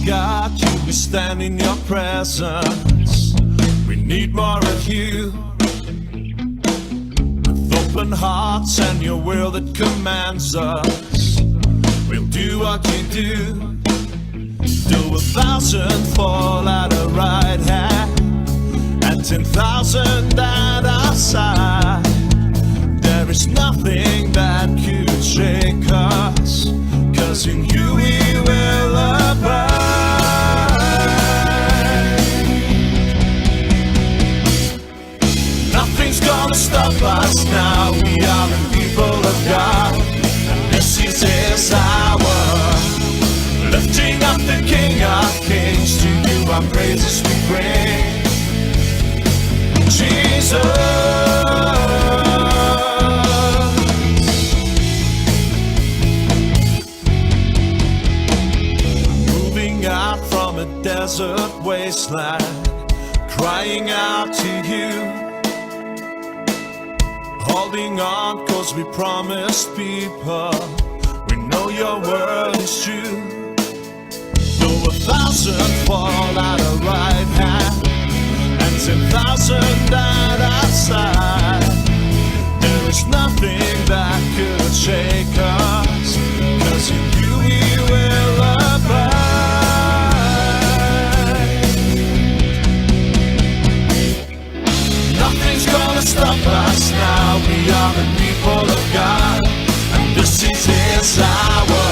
God, we stand in your presence. We need more of you. With open hearts and your will that commands us, we'll do what you do. Do 1,000 fall at our right hand and 10,000 at our side. There is nothing that could shake us, 'cause in you we will abide. Nothing's gonna stop us now. We are the people of God, and this is His hour. Lifting up the King of Kings, to you our praises we bring. Jesus. Desert wasteland, crying out to you, holding on 'cause we promised people. We know your word is true. Though 1,000 fall at our right hand and 10,000 at our side, there is nothing that could shake us, 'cause in you we will abide. Nothing's gonna stop us now. We are the people of God, and this is His hour.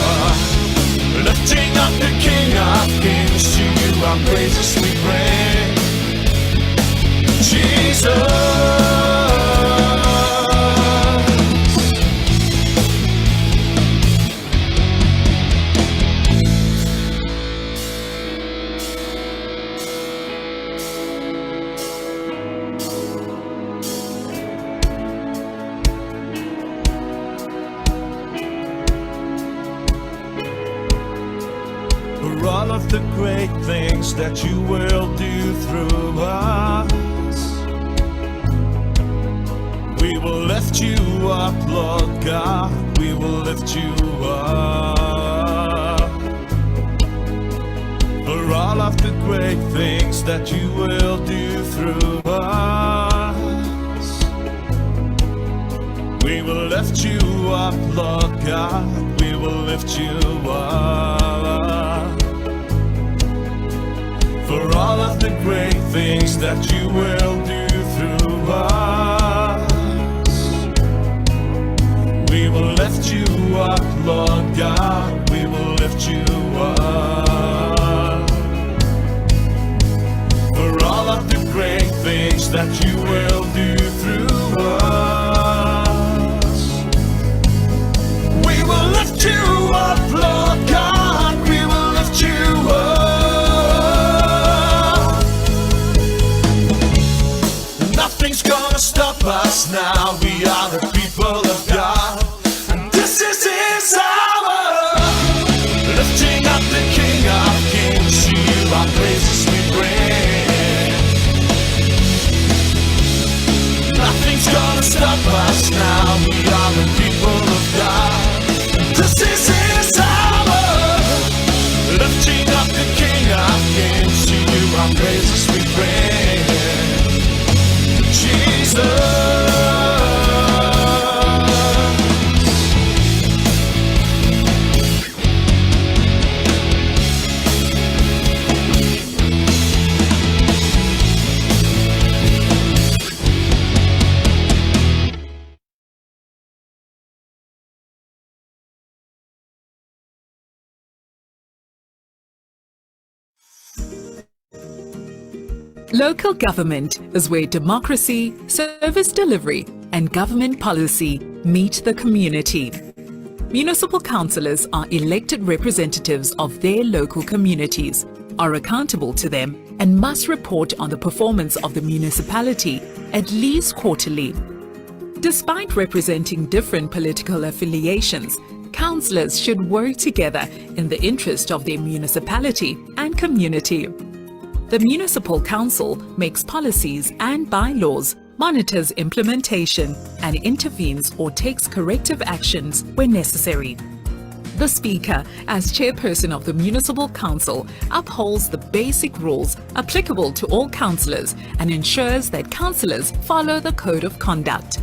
Lifting up the King of Kings, to you our praises we bring. Jesus. For all of the great things that you will do through us, we will lift you up, Lord God, we will lift you up. For all of the great things that you will do through us, we will lift you up, Lord God, we will lift you up. For all of the great things that you will do through us, we will lift you up, Lord God, we will lift you up. For all of the great things that you will do through us, we will lift you up, Lord God, we will lift you up. Nothing's gonna stop us now. We are the people of God, and this is His hour. Lifting up the King of Kings, to you our praises we bring. Nothing's gonna stop us now. We are the people of God, and this is His hour. Lifting up the King of Kings, to you our praises we bring. Jesus. Local government is where democracy, service delivery, and government policy meet the community. Municipal councillors are elected representatives of their local communities are accountable to them and must report on the performance of the municipality at least quarterly. Despite representing different political affiliations, councillors should work together in the interest of their municipality and community. The Municipal Council makes policies and bylaws, monitors implementation, and intervenes or takes corrective actions when necessary. The Speaker, as chairperson of the Municipal Council, upholds the basic rules applicable to all councillors and ensures that councillors follow the Code of Conduct.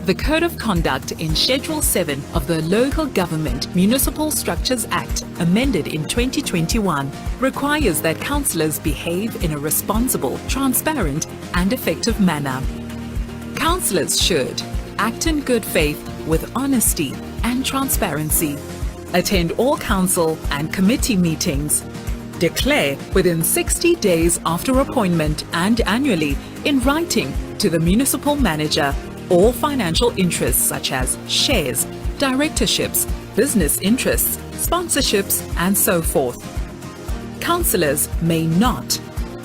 The Code of Conduct in Schedule 7 of the Local Government Municipal Structures Act, amended in 2021, requires that councillors behave in a responsible, transparent and effective manner. Councillors should act in good faith with honesty and transparency, attend all council and committee meetings, declare within 60 days after appointment and annually in writing to the municipal manager all financial interests such as shares, directorships, business interests, sponsorships, and so forth. Councillors may not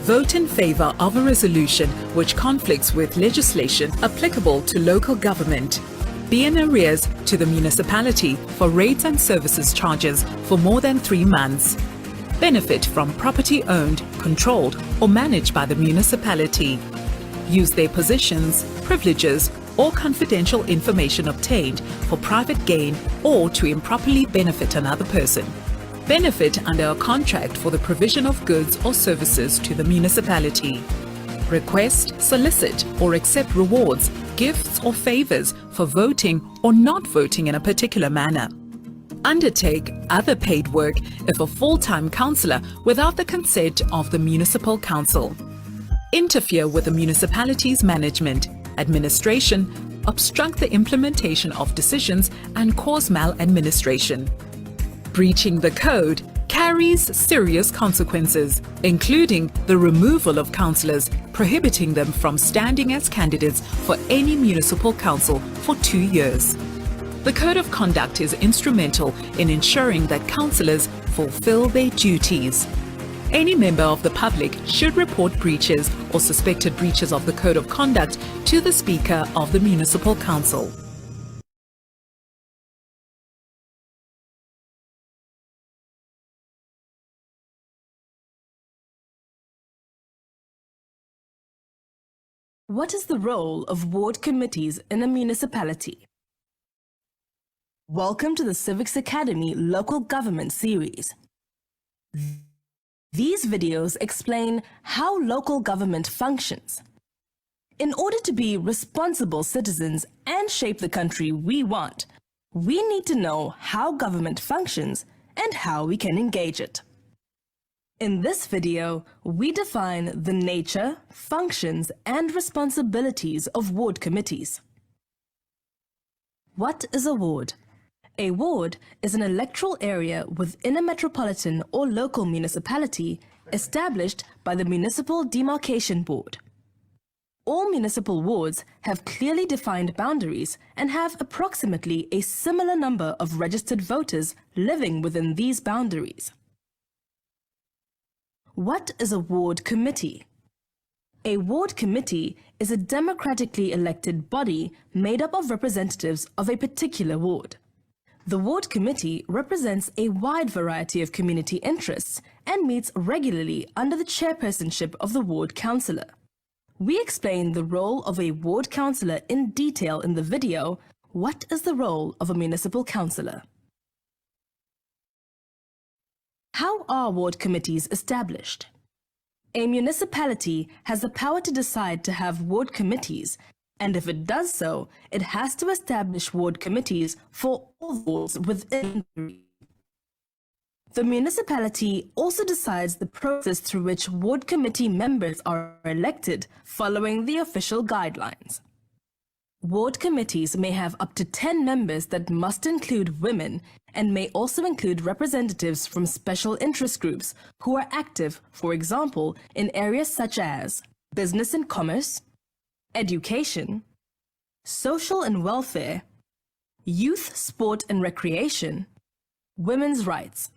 vote in favour of a resolution which conflicts with legislation applicable to local government, be in arrears to the municipality for rates and services charges for more than 3 months, benefit from property owned, controlled, or managed by the municipality, use their positions, privileges, or confidential information obtained for private gain or to improperly benefit another person, benefit under a contract for the provision of goods or services to the municipality, request, solicit, or accept rewards, gifts, or favours for voting or not voting in a particular manner, undertake other paid work if a full-time councillor without the consent of the municipal council, interfere with the municipality's management, administration, obstruct the implementation of decisions and cause maladministration. Breaching the code carries serious consequences, including the removal of councillors, prohibiting them from standing as candidates for any municipal council for 2 years. The Code of Conduct is instrumental in ensuring that councillors fulfill their duties. Any member of the public should report breaches or suspected breaches of the Code of Conduct to the Speaker of the Municipal Council. What is the role of ward committees in a municipality? Welcome to the Civics Academy Local Government Series. These videos explain how local government functions. In order to be responsible citizens and shape the country we want, we need to know how government functions and how we can engage it. In this video, we define the nature, functions, and responsibilities of ward committees. What is a ward? A ward is an electoral area within a metropolitan or local municipality established by the Municipal Demarcation Board. All municipal wards have clearly defined boundaries and have approximately a similar number of registered voters living within these boundaries. What is a ward committee? A ward committee is a democratically elected body made up of representatives of a particular ward. The ward committee represents a wide variety of community interests and meets regularly under the chairpersonship of the ward councillor. We explain the role of a ward councillor in detail in the video, What is the role of a municipal councillor? How are ward committees established? A municipality has the power to decide to have ward committees, and if it does so, it has to establish ward committees for all wards within the region. The municipality also decides the process through which ward committee members are elected following the official guidelines. Ward committees may have up to 10 members that must include women and may also include representatives from special interest groups who are active, for example, in areas such as business and commerce, education, social and welfare, youth, sport and recreation, women's rights.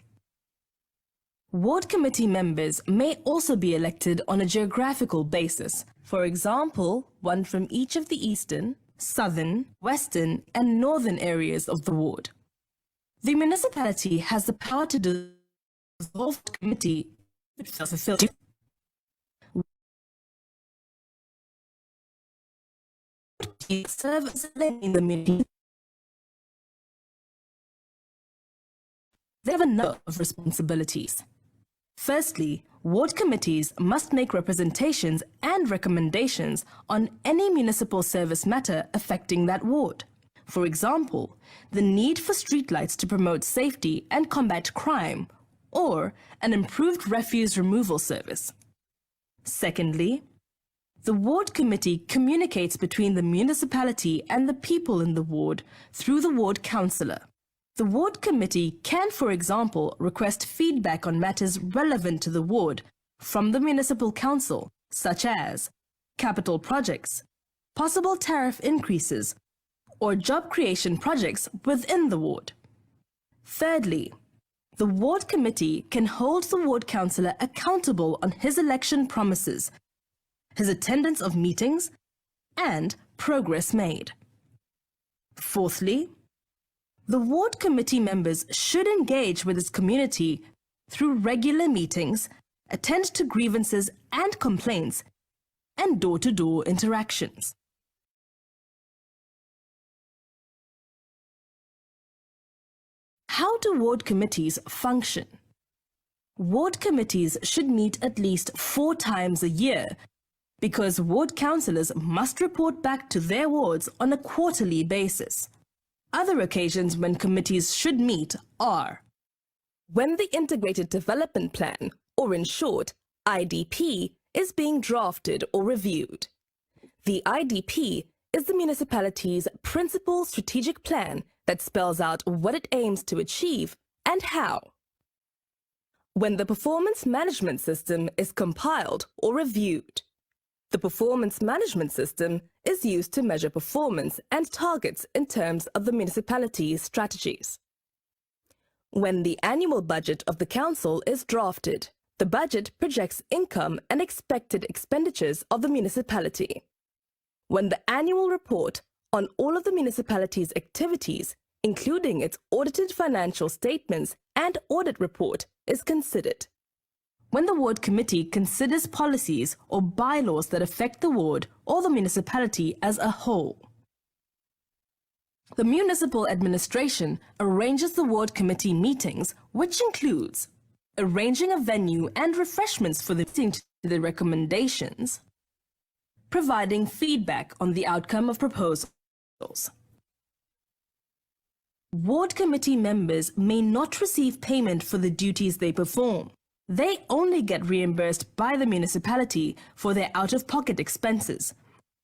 Ward committee members may also be elected on a geographical basis. For example, one from each of the eastern, southern, western, and northern areas of the ward. The municipality has the power to dissolve the committee which does fulfill serve as a link in the community. They have a number of responsibilities. Firstly, ward committees must make representations and recommendations on any municipal service matter affecting that ward. For example, the need for streetlights to promote safety and combat crime, or an improved refuse removal service. Secondly, the ward committee communicates between the municipality and the people in the ward through the ward councillor. The ward committee can, for example, request feedback on matters relevant to the ward from the municipal council, such as capital projects, possible tariff increases, or job creation projects within the ward. Thirdly, the ward committee can hold the ward councillor accountable on his election promises, his attendance of meetings, and progress made. Fourthly, the ward committee members should engage with its community through regular meetings, attend to grievances and complaints, and door-to-door interactions. How do ward committees function? Ward committees should meet at least 4 times a year because ward councillors must report back to their wards on a quarterly basis. Other occasions when committees should meet are when the Integrated Development Plan, or in short, IDP, is being drafted or reviewed. The IDP is the municipality's principal strategic plan that spells out what it aims to achieve and how. When the performance management system is compiled or reviewed. The performance management system is used to measure performance and targets in terms of the municipality's strategies. When the annual budget of the council is drafted, the budget projects income and expected expenditures of the municipality. When the annual report on all of the municipality's activities, including its audited financial statements and audit report, is considered. When the ward committee considers policies or bylaws that affect the ward or the municipality as a whole. The municipal administration arranges the ward committee meetings, which includes arranging a venue and refreshments for the meeting to the recommendations, providing feedback on the outcome of proposals. Ward committee members may not receive payment for the duties they perform. They only get reimbursed by the municipality for their out-of-pocket expenses.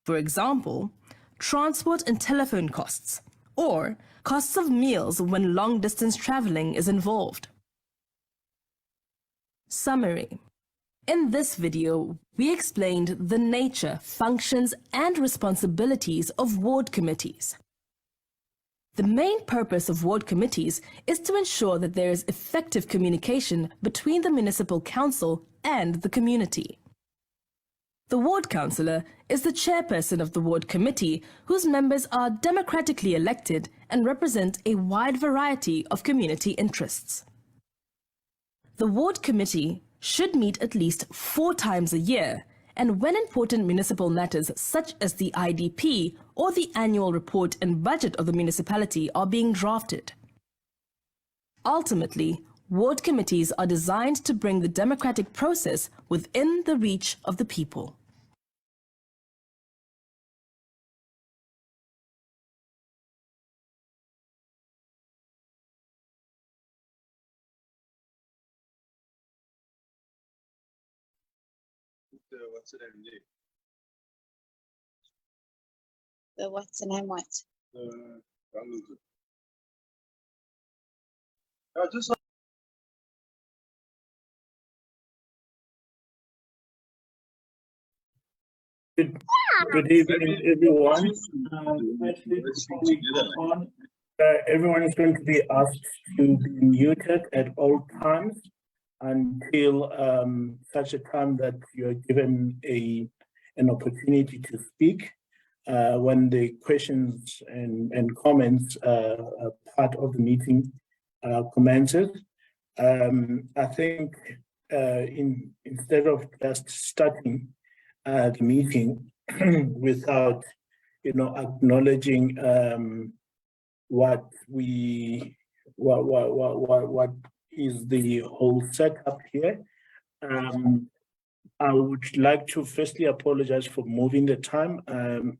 For example, transport and telephone costs, or costs of meals when long-distance traveling is involved. Summary. In this video, we explained the nature, functions, and responsibilities of ward committees. The main purpose of ward committees is to ensure that there is effective communication between the municipal council and the community. The ward councillor is the chairperson of the ward committee, whose members are democratically elected and represent a wide variety of community interests. The ward committee should meet at least 4 times a year, and when important municipal matters such as the IDP or the annual report and budget of the municipality are being drafted. Ultimately, ward committees are designed to bring the democratic process within the reach of the people. What's the name? The what's the name what? Just Good evening, everyone. Everyone is going to be asked to be muted at all times. until such a time that you're given an opportunity to speak. When the questions and comments part of the meeting commences. I think instead of just starting the meeting without, acknowledging what is the whole setup here. I would like to firstly apologize for moving the time.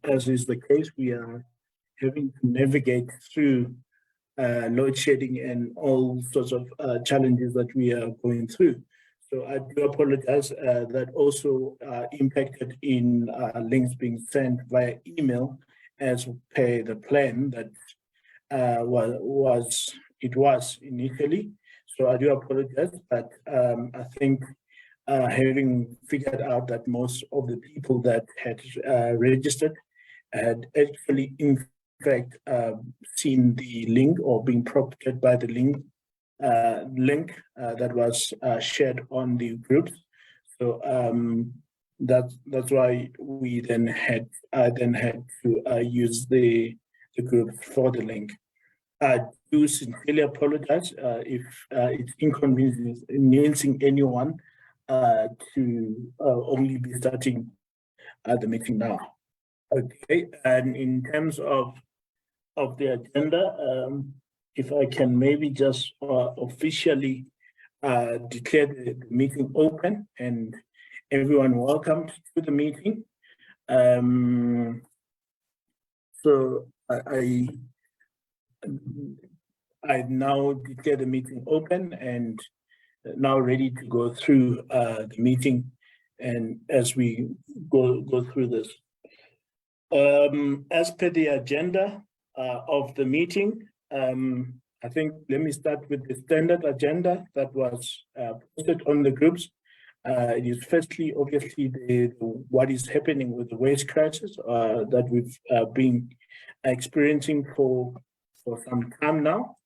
As is the case, we are having to navigate through load shedding and all sorts of challenges that we are going through. So I do apologize. That also impacted in links being sent via email as per the plan that was initially. So I do apologize, but I think having figured out that most of the people that had registered had actually in fact seen the link or being prompted by the link that was shared on the groups. So that's why we then had to use the group for the link. I do sincerely apologize if it's inconveniencing anyone to only be starting the meeting now. Okay, and in terms of the agenda, if I can maybe just officially declare the meeting open and everyone welcome to the meeting. So I now declare the meeting open and now ready to go through the meeting, and as we go through this. As per the agenda of the meeting, I think let me start with the standard agenda that was posted on the groups. It is firstly, obviously, what is happening with the waste crisis that we've been experiencing for some time now.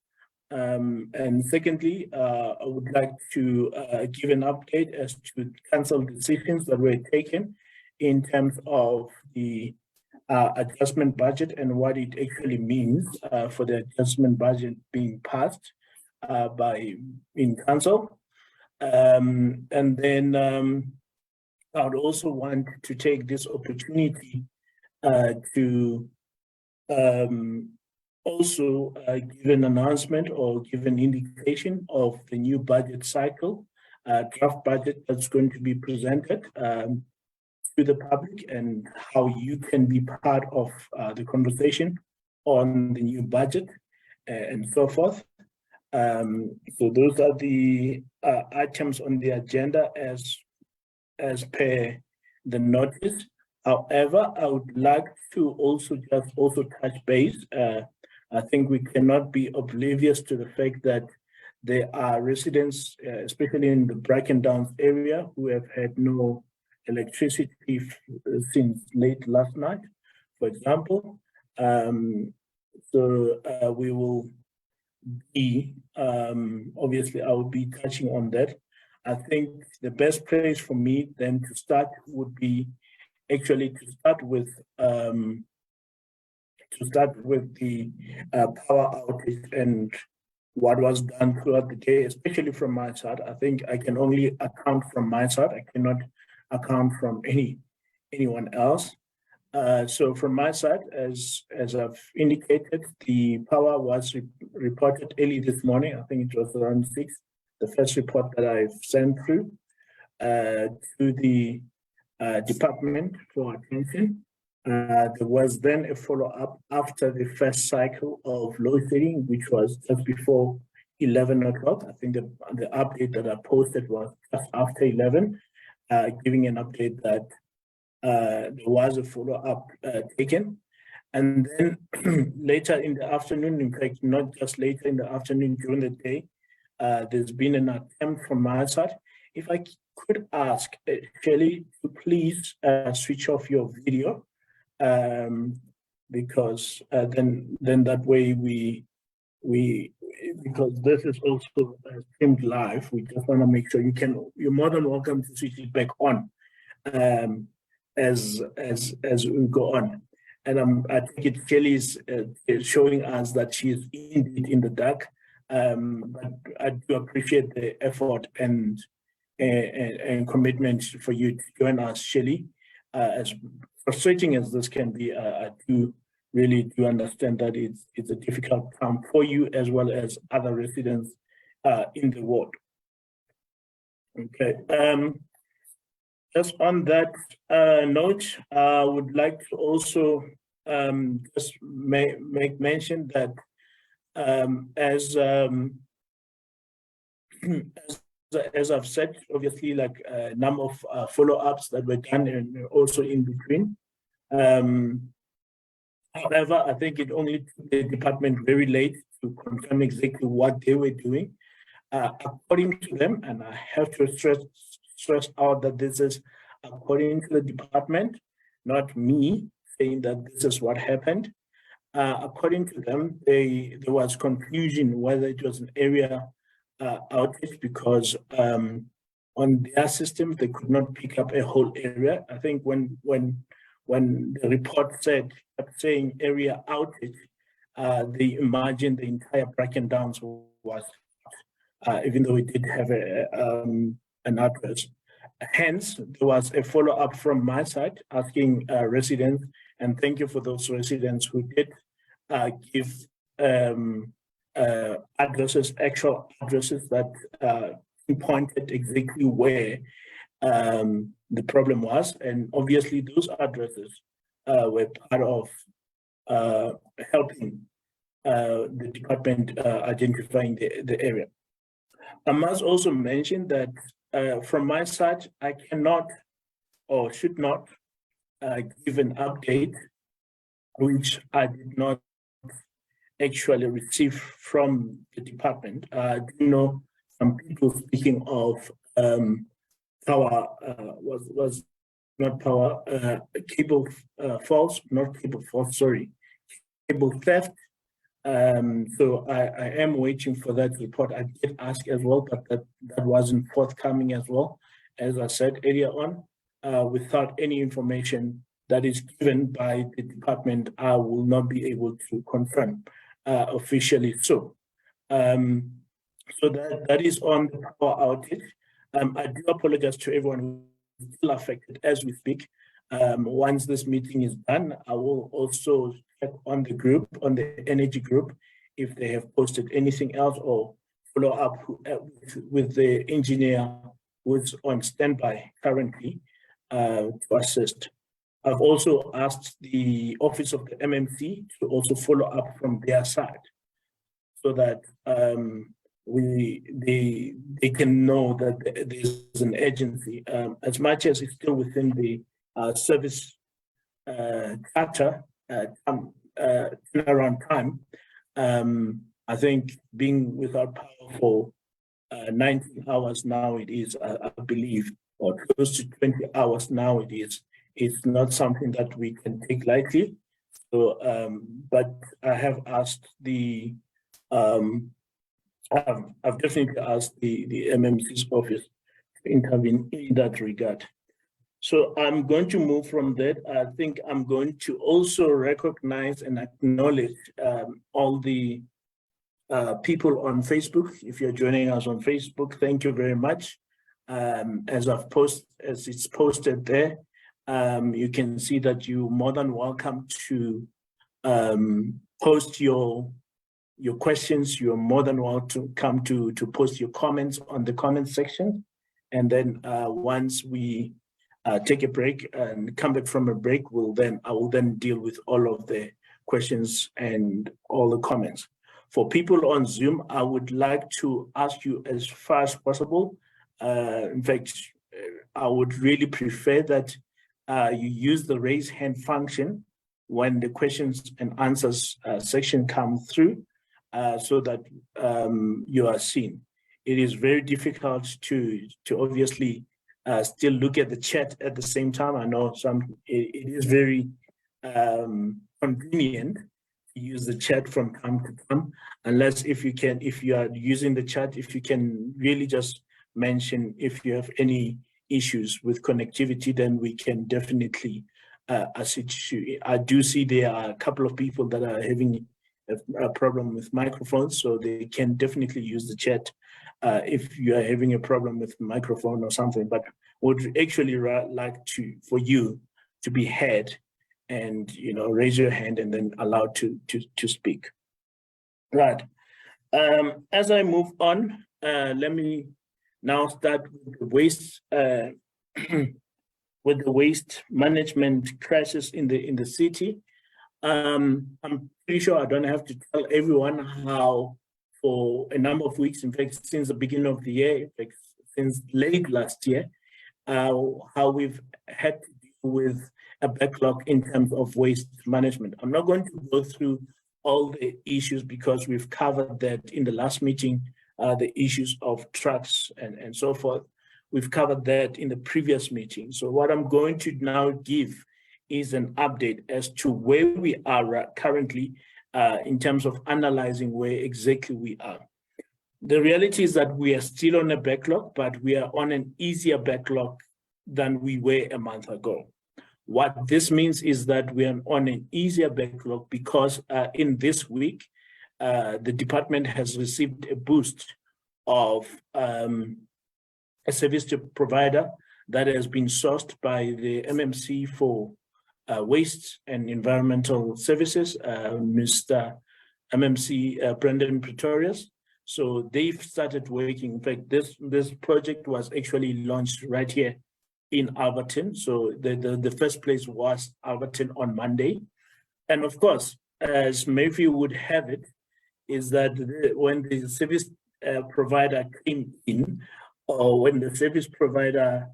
And secondly, I would like to give an update as to council decisions that were taken in terms of the adjustment budget and what it actually means for the adjustment budget being passed in council. And then I would also want to take this opportunity to also give an announcement or give an indication of the new budget cycle, draft budget that's going to be presented to the public, and how you can be part of the conversation on the new budget and so forth. So those are the items on the agenda as per the notice. However, I would like to also touch base. I think we cannot be oblivious to the fact that there are residents, especially in the Bracken Downs area, who have had no electricity since late last night, for example. So we will be, obviously I will be touching on that. I think the best place for me then to start would be actually to start with the power outage and what was done throughout the day, especially from my side. I think I can only account from my side. I cannot account from anyone else. So from my side, as I've indicated, the power was reported early this morning. I think it was around 6, the first report that I've sent through to the department for attention. There was then a follow-up after the first cycle of load shedding, which was just before 11 o'clock. I think the update that I posted was just after 11, giving an update that there was a follow-up taken. And then later in the afternoon, in fact, not just later in the afternoon, during the day, there's been an attempt from my side. If I could ask Shelley to please switch off your video, because then that way we because this is also streamed live, we just want to make sure you're more than welcome to switch it back on as we go on. And I think it Kelly is showing us that she is indeed in the dark. But I do appreciate the effort and commitment for you to join us, Shelley. As frustrating as this can be, I really do understand that it's a difficult time for you as well as other residents in the ward. Okay. Just on that note, I would like to also just make mention that as I've said, obviously, like a number of follow-ups that were done and also in between. However, I think it only took the department very late to confirm exactly what they were doing. According to them, and I have to stress out that this is according to the department, not me saying that this is what happened. According to them, there was confusion whether it was an area outage because on their system they could not pick up a whole area. I think when the report kept saying area outage, they imagined the entire Bracken Downs was, even though it did have an address. Hence, there was a follow-up from my side asking residents, and thank you for those residents who did give addresses, actual addresses that pointed exactly where the problem was. And obviously those addresses were part of helping the department identifying the area. I must also mention that from my side, I cannot or should not give an update which I did not actually receive from the department. I do know some people speaking of power, was not power, cable faults, not cable faults, sorry, cable theft. So I am waiting for that report. I did ask as well, but that wasn't forthcoming as well. As I said earlier on, without any information that is given by the department, I will not be able to confirm officially. So that is on the power outage. I do apologize to everyone who is still affected as we speak. Once this meeting is done, I will also check on the group, on the energy group, if they have posted anything else or follow up with the engineer who's on standby currently to assist. I've also asked the office of the MMC to also follow up from their side so that they can know that there's an agency. As much as it's still within the service charter turnaround time, I think being without power for 19 hours now it is, I believe, or close to 20 hours now it is. It's not something that we can take lightly. So, but I have asked I've definitely asked the MMC's office to intervene in that regard. So I'm going to move from that. I think I'm going to also recognize and acknowledge all the people on Facebook. If you're joining us on Facebook, thank you very much. As it's posted there, you can see that you're more than welcome to post your questions. You're more than welcome to post your comments on the comment section. And then once we take a break and come back from a break, I will then deal with all of the questions and all the comments. For people on Zoom, I would like to ask you as far as possible. In fact, I would really prefer that you use the raise hand function when the questions and answers section come through so that you are seen. It is very difficult to obviously still look at the chat at the same time. I know it is very convenient to use the chat from time to time, unless if you are using the chat, if you can really just mention if you have any issues with connectivity, then we can definitely assist you. I do see there are a couple of people that are having a problem with microphones, so they can definitely use the chat if you are having a problem with microphone or something, but would actually like for you to be heard and raise your hand and then allowed to speak. Right. As I move on, let me now start with the waste with the waste management crisis in the city. I'm pretty sure I don't have to tell everyone how for a number of weeks, in fact, since the beginning of the year, in fact, since late last year, how we've had to deal with a backlog in terms of waste management. I'm not going to go through all the issues because we've covered that in the last meeting, the issues of trucks and so forth. We've covered that in the previous meeting. So what I'm going to now give is an update as to where we are currently in terms of analyzing where exactly we are. The reality is that we are still on a backlog, but we are on an easier backlog than we were a month ago. What this means is that we are on an easier backlog because in this week, the department has received a boost of a service provider that has been sourced by the MMC for Waste and Environmental Services, Mr. MMC Brendan Pretorius. So they've started working. In fact, this project was actually launched right here in Alberton. So the first place was Alberton on Monday. And of course, as Mayfield would have it, is that when the service provider came in, or when the service provider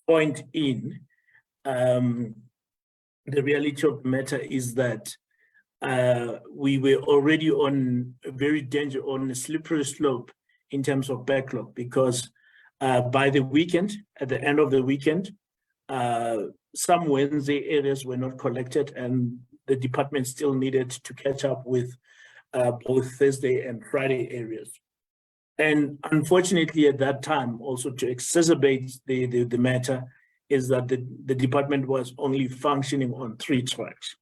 joined in, the reality of the matter is that we were already on a slippery slope in terms of backlog, because by the weekend, at the end of the weekend, some Wednesday areas were not collected, and the department still needed to catch up with both Thursday and Friday areas. And unfortunately, at that time, also to exacerbate the matter, is that the department was only functioning on 3 trucks.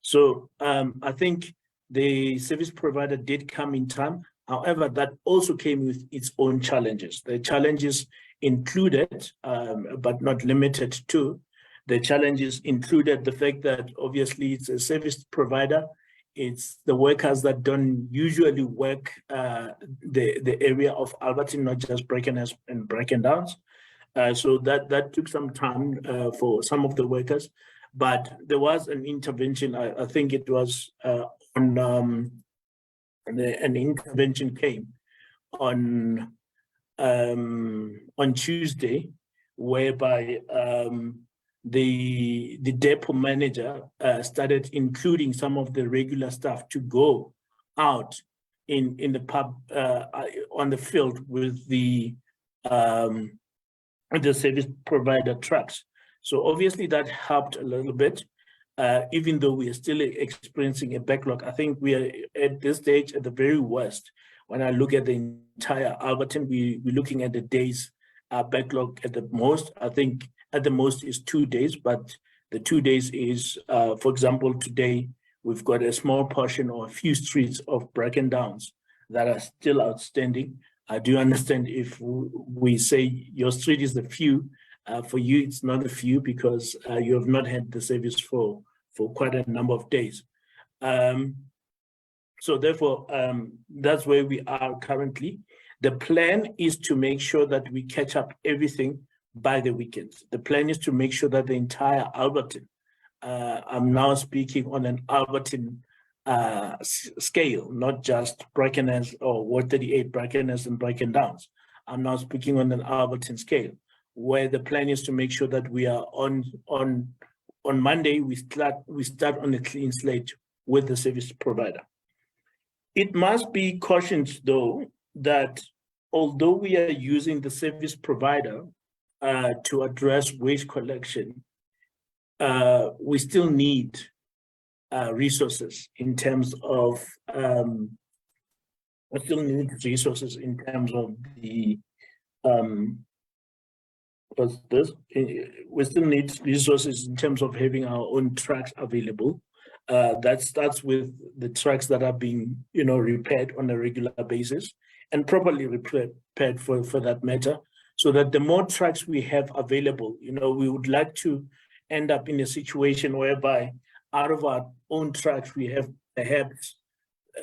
So I think the service provider did come in time. However, that also came with its own challenges. The challenges included, but not limited to, the challenges included the fact that obviously it's a service provider. It's the workers that don't usually work the area of Alberton, not just Brackenhurst and Brackendowns. So that took some time for some of the workers, but there was an intervention. I think it was an intervention came on Tuesday, whereby the depot manager started including some of the regular staff to go out in the pub on the field with the service provider trucks. So obviously that helped a little bit, even though we are still experiencing a backlog. I think we are at this stage at the very worst. When I look at the entire Alberton, we're looking at the days backlog at the most. I think at the most is 2 days, but the 2 days is, for example, today we've got a small portion or a few streets of Brackendowns that are still outstanding. I do understand if we say your street is the few, for you it's not a few because you have not had the service for quite a number of days. So therefore, that's where we are currently. The plan is to make sure that we catch up everything by the weekend. The plan is to make sure that the entire Alberton, I'm now speaking on an Alberton scale, not just Brackenhurst or Ward 38 Brackenhurst and Brackendowns. I'm now speaking on an Alberton scale, where the plan is to make sure that we are on Monday, we start on a clean slate with the service provider. It must be cautioned though that although we are using the service provider to address waste collection, we still need resources in terms of we still need resources in terms of the we still need resources in terms of having our own trucks available. That starts with the trucks that are being, repaired on a regular basis and properly repaired for that matter, so that the more trucks we have available, we would like to end up in a situation whereby out of our own trucks, we have perhaps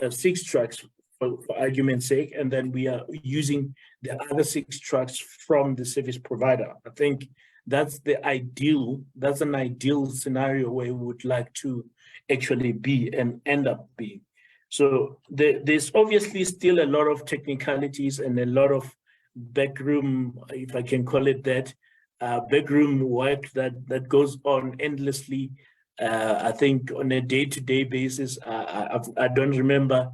6 trucks for argument's sake, and then we are using the other 6 trucks from the service provider. I think that's an ideal scenario where we would like to actually be and end up being. So there's obviously still a lot of technicalities and a lot of backroom, if I can call it that, backroom work that goes on endlessly. I think on a day-to-day basis, I don't remember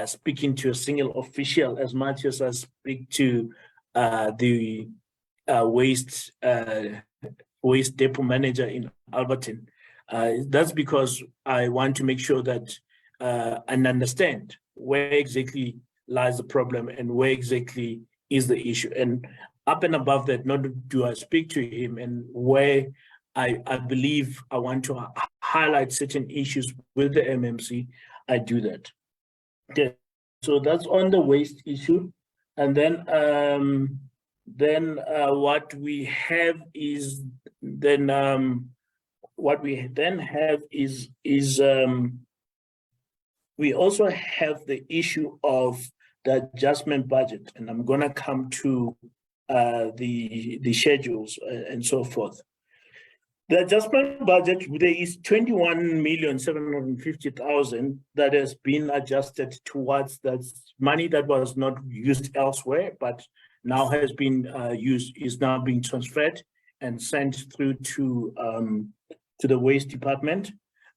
speaking to a single official as much as I speak to the waste depot manager in Alberton. That's because I want to make sure that and understand where exactly lies the problem and where exactly is the issue. And up and above that, not do I speak to him and where I believe I want to highlight certain issues with the MMC, I do that. Okay, so that's on the waste issue. And then what we have is we also have the issue of the adjustment budget, and I'm going to come to the schedules and so forth. The adjustment budget, there is 21,750,000 that has been adjusted towards that money that was not used elsewhere, but now has been is now being transferred and sent through to the waste department.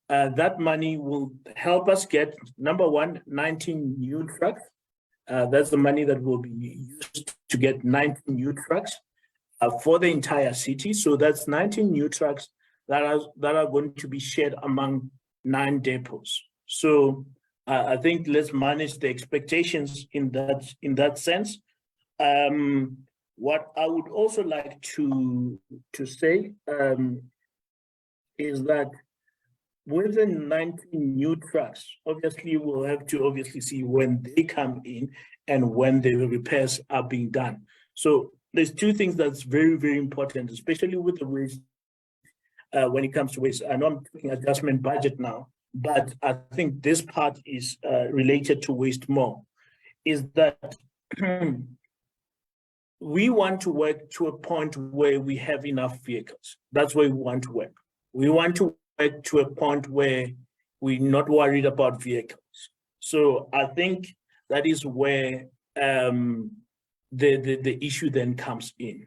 That money will help us get, number one, 19 new trucks. That's the money that will be used to get 19 new trucks for the entire city. So that's 19 new trucks that are going to be shared among 9 depots. So I think let's manage the expectations in that sense. What I would also like to say is that with the 19 new trucks, obviously we'll have to see when they come in and when the repairs are being done. So there's 2 things that's very, very important, especially with the waste. When it comes to waste, I know I'm talking adjustment budget now, but I think this part is related to waste more, is that we want to work to a point where we have enough vehicles. That's where we want to work. We want to work to a point where we're not worried about vehicles. So I think that is where the issue then comes in.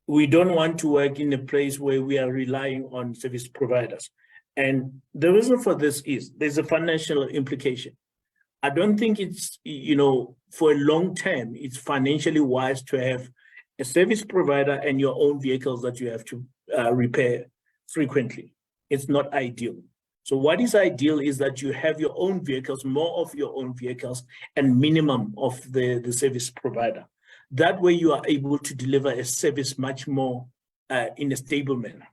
We don't want to work in a place where we are relying on service providers. And the reason for this is there's a financial implication. I don't think it's, for a long term, it's financially wise to have a service provider and your own vehicles that you have to repair frequently. It's not ideal. So what is ideal is that you have your own vehicles, more of your own vehicles, and minimum of the service provider. That way you are able to deliver a service much more in a stable manner,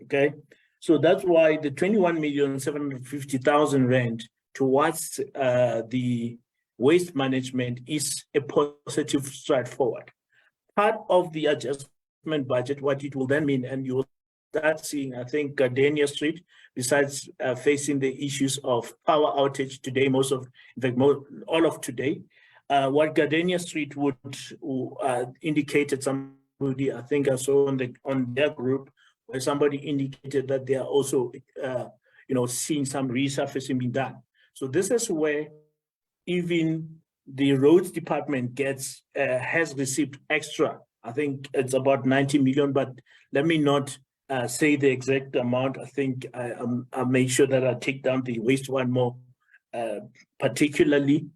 okay? So that's why the 21,750,000 rand towards the waste management is a positive stride forward. Part of the adjustment budget, what it will then mean, and you will start seeing, I think, Gardenia Street, besides facing the issues of power outage today, all of today, what Gardenia Street would indicated, somebody, I think I saw on their group, where somebody indicated that they are also, seeing some resurfacing being done. So this is where even the roads department has received extra. I think it's about 90 million, but let me not say the exact amount. I think I'll make sure that I take down the waste one more particularly.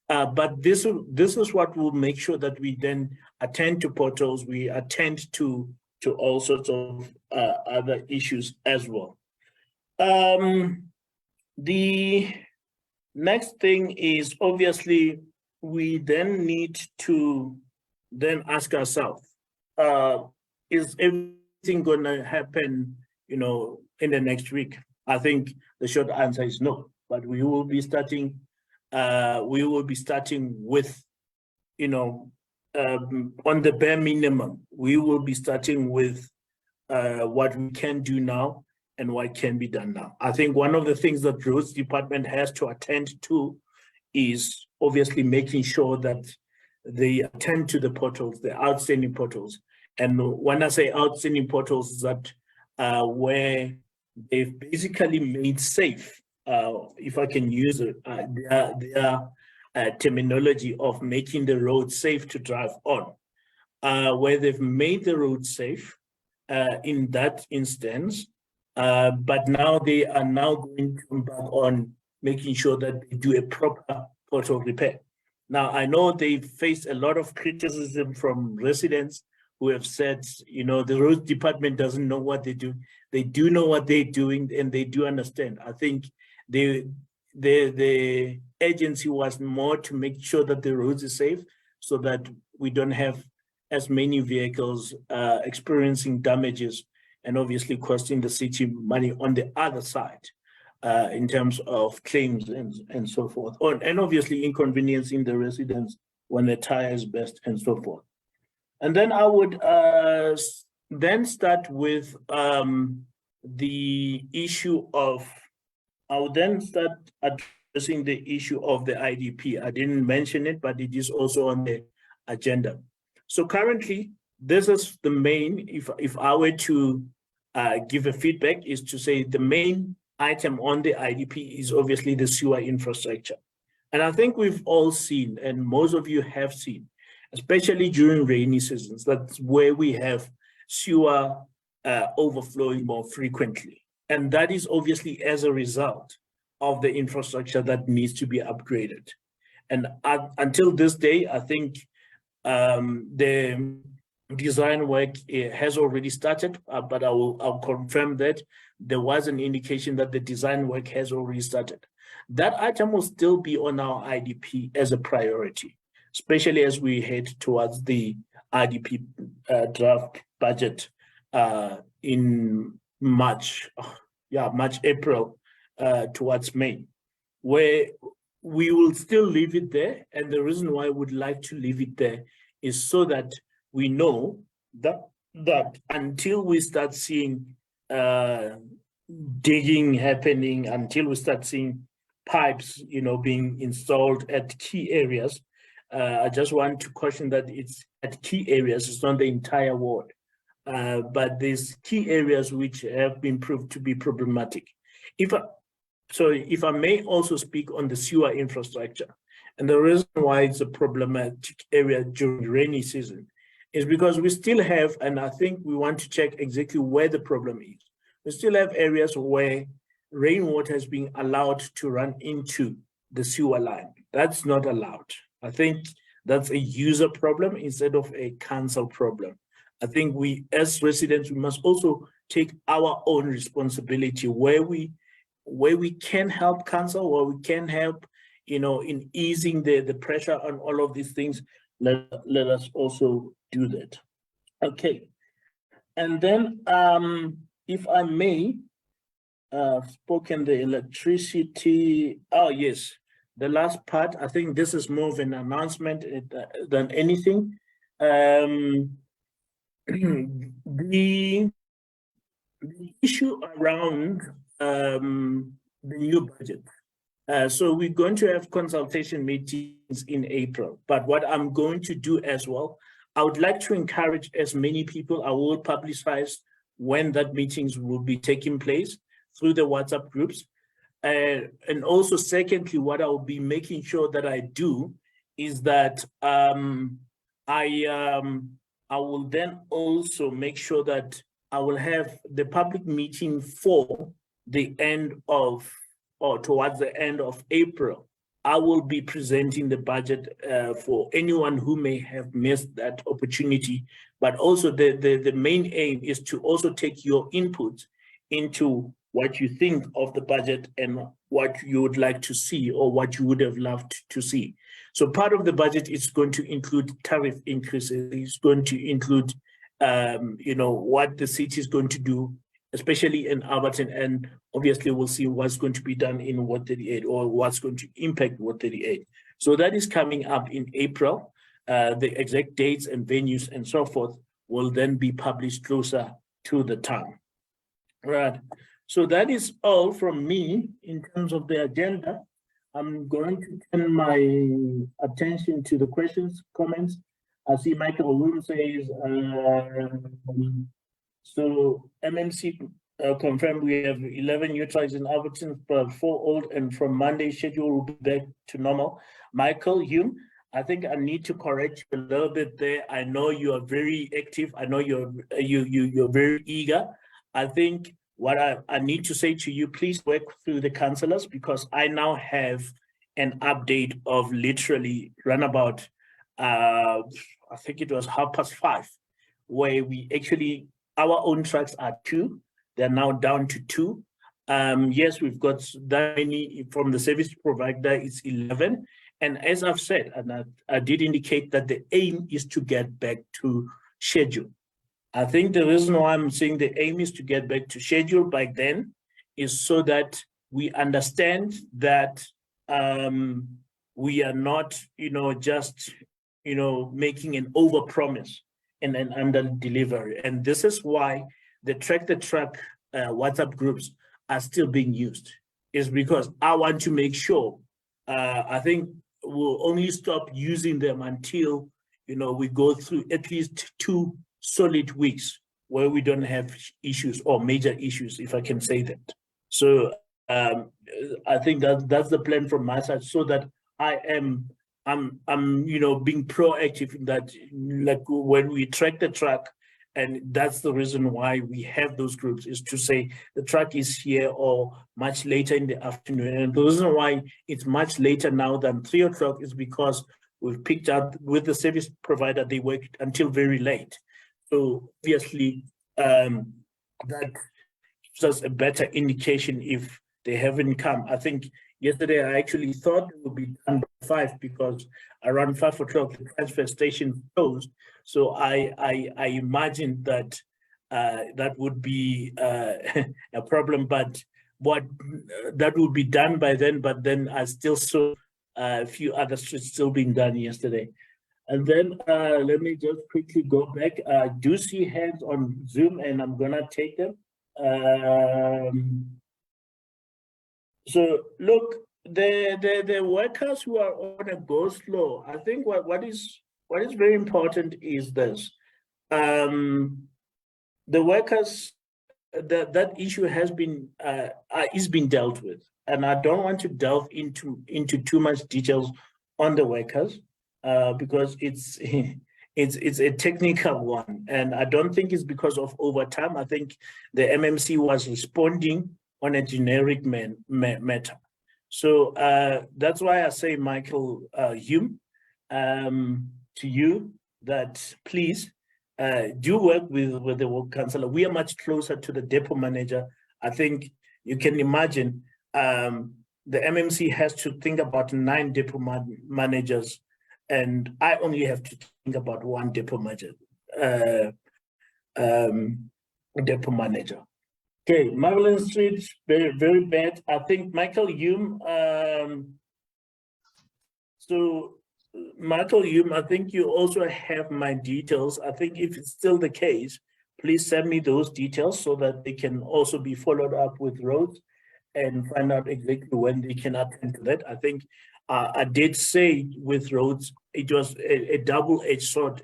But this is what will make sure that we then attend to potholes, we attend to all sorts of other issues as well. The next thing is obviously we then need to then ask ourselves, is everything going to happen, in the next week? I think the short answer is no, but we will be starting with, on the bare minimum. We will be starting with what we can do now and what can be done now. I think one of the things that roads department has to attend to is obviously making sure that they attend to the potholes, the outstanding potholes. And when I say outstanding potholes, that where they've basically made safe, if I can use their terminology of making the road safe to drive on, where they've made the road safe in that instance, but now they are now going to embark on making sure that they do a proper pothole repair. Now, I know they've faced a lot of criticism from residents who have said, the road department doesn't know what they do. They do know what they're doing, and they do understand. I think the agency was more to make sure that the roads are safe so that we don't have as many vehicles experiencing damages and obviously costing the city money on the other side in terms of claims and so forth. And obviously inconveniencing the residents when the tire is burst and so forth. And then I would then start with the issue of, I would then start addressing the issue of the IDP. I didn't mention it, but it is also on the agenda. So currently, this is the main, if I were to give a feedback, is to say the main item on the IDP is obviously the sewer infrastructure. And I think we've all seen, and most of you have seen, especially during rainy seasons, that's where we have sewer overflowing more frequently. And that is obviously as a result of the infrastructure that needs to be upgraded. And until this day, I think the design work has already started, but I'll confirm that there was an indication that the design work has already started. That item will still be on our IDP as a priority, especially as we head towards the IDP draft budget in March, April, towards May, where we will still leave it there. And the reason why I would like to leave it there is so that we know that until we start seeing digging happening, until we start seeing pipes, being installed at key areas, I just want to caution that it's at key areas, it's not the entire ward, but there's key areas which have been proved to be problematic. If I may also speak on the sewer infrastructure, and the reason why it's a problematic area during rainy season is because we still have, and I think we want to check exactly where the problem is. We still have areas where rainwater has been allowed to run into the sewer line. That's not allowed. I think that's a user problem instead of a council problem. I think we, as residents, we must also take our own responsibility where we can help council, where we can help, in easing the pressure on all of these things. Let us also do that. Okay. And then, if I may, spoken the electricity. Oh, yes. The last part, I think this is more of an announcement than anything. The issue around the new budget. So we're going to have consultation meetings in April, but what I'm going to do as well, I would like to encourage as many people. I will publicize when that meetings will be taking place through the WhatsApp groups. And also secondly, what I will be making sure that I do is that I will then also make sure that I will have the public meeting for the end of, or towards the end of April. I will be presenting the budget for anyone who may have missed that opportunity. But also the main aim is to also take your input into what you think of the budget and what you would like to see or what you would have loved to see. So part of the budget is going to include tariff increases. It's going to include, what the city is going to do, especially in Alberton, and obviously we'll see what's going to be done in Ward 38 or what's going to impact Ward 38. So that is coming up in April. The exact dates and venues and so forth will then be published closer to the time. Right. So that is all from me in terms of the agenda. I'm going to turn my attention to the questions, comments. I see Michael Loom says, so MMC confirmed we have 11 new trials in Alberton, but 4 old, and from Monday schedule will be back to normal. Michael Hume, I think I need to correct you a little bit there. I know you are very active. I know you're very eager. I think what I need to say to you, please work through the councillors, because I now have an update of literally runabout, I think it was 5:30, where we actually, our own trucks are 2. They're now down to 2. Yes, we've got that many from the service provider, it's 11. And as I've said, and I did indicate that the aim is to get back to schedule. I think the reason why I'm saying the aim is to get back to schedule by then is so that we understand that we are not, just, making an overpromise and an under delivery. And this is why the Track the Truck WhatsApp groups are still being used, is because I want to make sure, I think we'll only stop using them until, we go through at least 2 solid weeks where we don't have issues or major issues, if I can say that. So I think that's the plan from my side, so that I'm being proactive in that, like when we track the truck, and that's the reason why we have those groups, is to say the truck is here or much later in the afternoon. And the reason why it's much later now than 3 o'clock is because we've picked up with the service provider, they work until very late. So obviously, that gives us a better indication if they haven't come. I think yesterday I actually thought it would be done by 5, because around 5 o'clock the transfer station closed. So I imagined that that would be a problem, but that would be done by then. But then I still saw a few other streets still being done yesterday. And then let me just quickly go back. I do see hands on Zoom, and I'm gonna take them. So look, the workers who are on a go slow, I think what is very important is this. The workers, that issue has been is being dealt with, and I don't want to delve into too much details on the workers. Because it's a technical one, and I don't think it's because of overtime. I think the MMC was responding on a generic matter. So that's why I say, Michael Hume, to you, that please do work with the work councillor. We are much closer to the depot manager. I think you can imagine the MMC has to think about 9 depot managers, and I only have to think about 1 depot manager. Okay, Maryland Street, very, very bad. I think Michael Hume. So Michael Hume, I think you also have my details. I think if it's still the case, please send me those details so that they can also be followed up with roads and find out exactly when they can attend to that. I think I did say with roads, it was a double-edged sword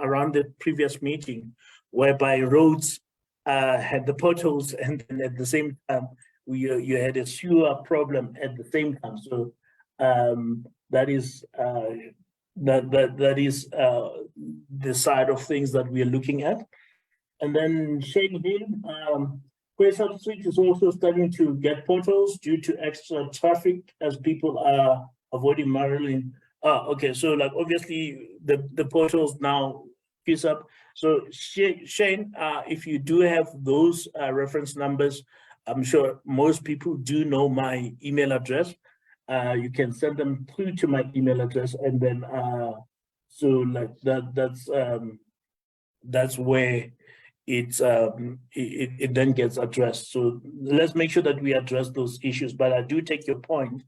around the previous meeting, whereby roads had the potholes, and then at the same time you had a sewer problem at the same time. So that is the side of things that we are looking at. And then Shane Hill, Quayside Street is also starting to get potholes due to extra traffic as people are avoiding Maryland. Okay, so like obviously the potholes now piece up. So Shane, if you do have those reference numbers, I'm sure most people do know my email address. You can send them through to my email address, and then so like that's where it then gets addressed. So let's make sure that we address those issues. But I do take your point.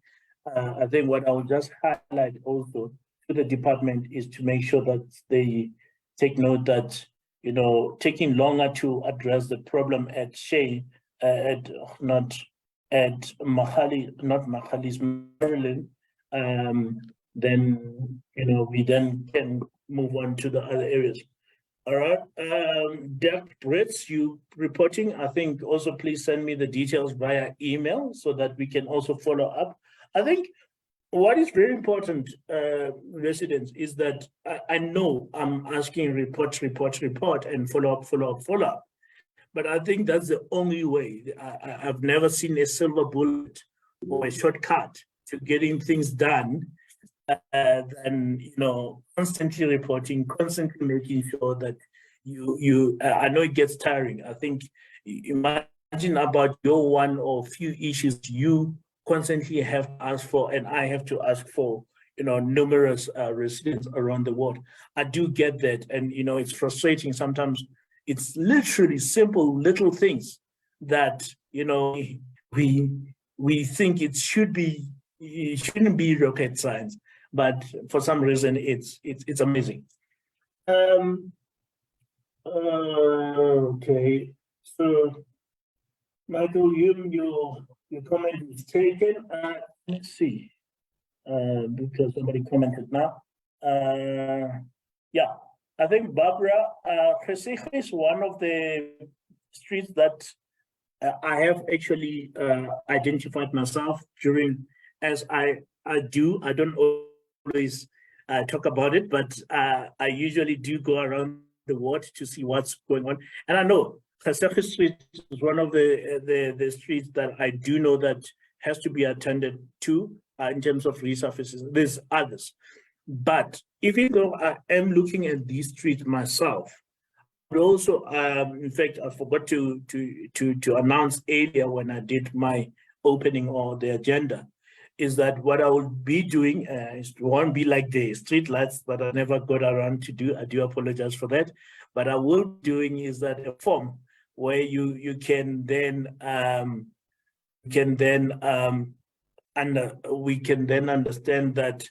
I think what I will just highlight also to the department is to make sure that they take note that, you know, taking longer to address the problem at Mahali's Maryland, then, you know, we then can move on to the other areas. All right, Deb Brits, you reporting, I think also please send me the details via email so that we can also follow up. I think what is very important, residents, is that I know I'm asking report, and follow up. But I think that's the only way. I've never seen a silver bullet or a shortcut to getting things done than, you know, constantly reporting, constantly making sure that I know it gets tiring. I think, imagine about your one or few issues you constantly have to ask for, and I have to ask for, you know, numerous residents around the world. I do get that, and, you know, it's frustrating sometimes. It's literally simple little things that, you know, we think it shouldn't be rocket science, but for some reason it's amazing. Okay, so Michael, your comment is taken. Let's see, because somebody commented now. Yeah, I think Barbara, Gezicht is one of the streets that I have actually identified myself during, as I don't always talk about it, but I usually do go around the ward to see what's going on. And I know Gezicht Street is one of the streets that I do know that has to be attended to in terms of resurfaces. There's others. But even though I am looking at these streets myself, but also, in fact, I forgot to announce earlier when I did my opening or the agenda, is that what I will be doing is won't be like the street lights that I never got around to do. I do apologize for that. But I will be doing is that a form where you can then we can then understand that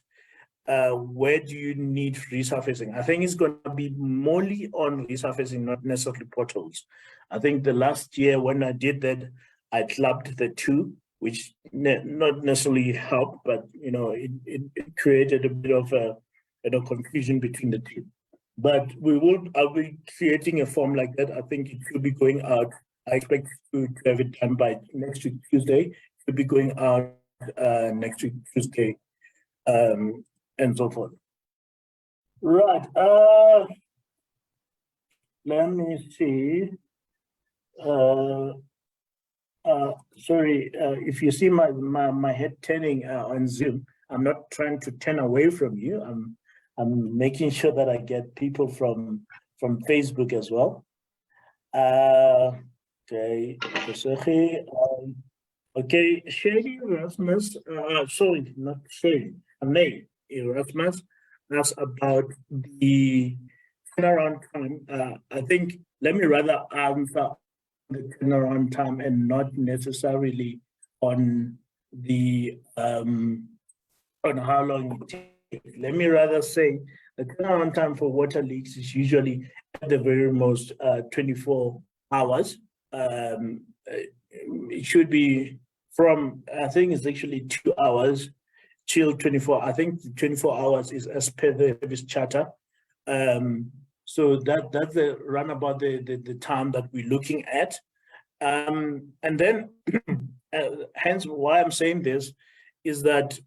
where do you need resurfacing? I think it's going to be mainly on resurfacing, not necessarily potholes. I think the last year when I did that, I clubbed the two, which not necessarily helped, but, you know, it created a bit of a confusion between the two. But I'll be creating a form like that. I think it should be going out. I expect to have it done by next week, Tuesday. It should be going out next week, Tuesday. And so forth. Right. Let me see. Sorry, if you see my head turning on Zoom, I'm not trying to turn away from you. I'm making sure that I get people from Facebook as well. Okay, okay, Shady Erasmus. Sorry, not Shady. May Erasmus asked about the turnaround time. I think let me rather answer the turnaround time and not necessarily on the on how long it takes. Let me rather say the turnaround time for water leaks is usually at the very most 24 hours. It should be from, I think it's actually 2 hours till 24. I think 24 hours is as per the service charter. So that's the roundabout the time that we're looking at. And then hence why I'm saying this is that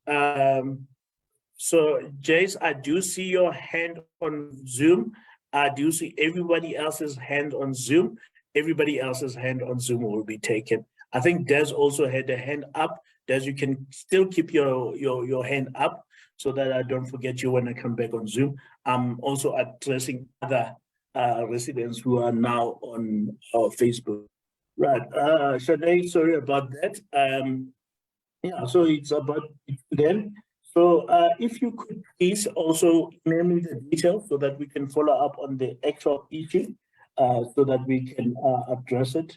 so Jace, I do see your hand on Zoom. I do see everybody else's hand on Zoom. Everybody else's hand on Zoom will be taken. I think Des also had a hand up. Des, you can still keep your hand up so that I don't forget you when I come back on Zoom. I'm also addressing other residents who are now on our Facebook. Right. Shade, sorry about that. Yeah, so it's about then. So if you could please also email me the details so that we can follow up on the actual issue, so that we can address it.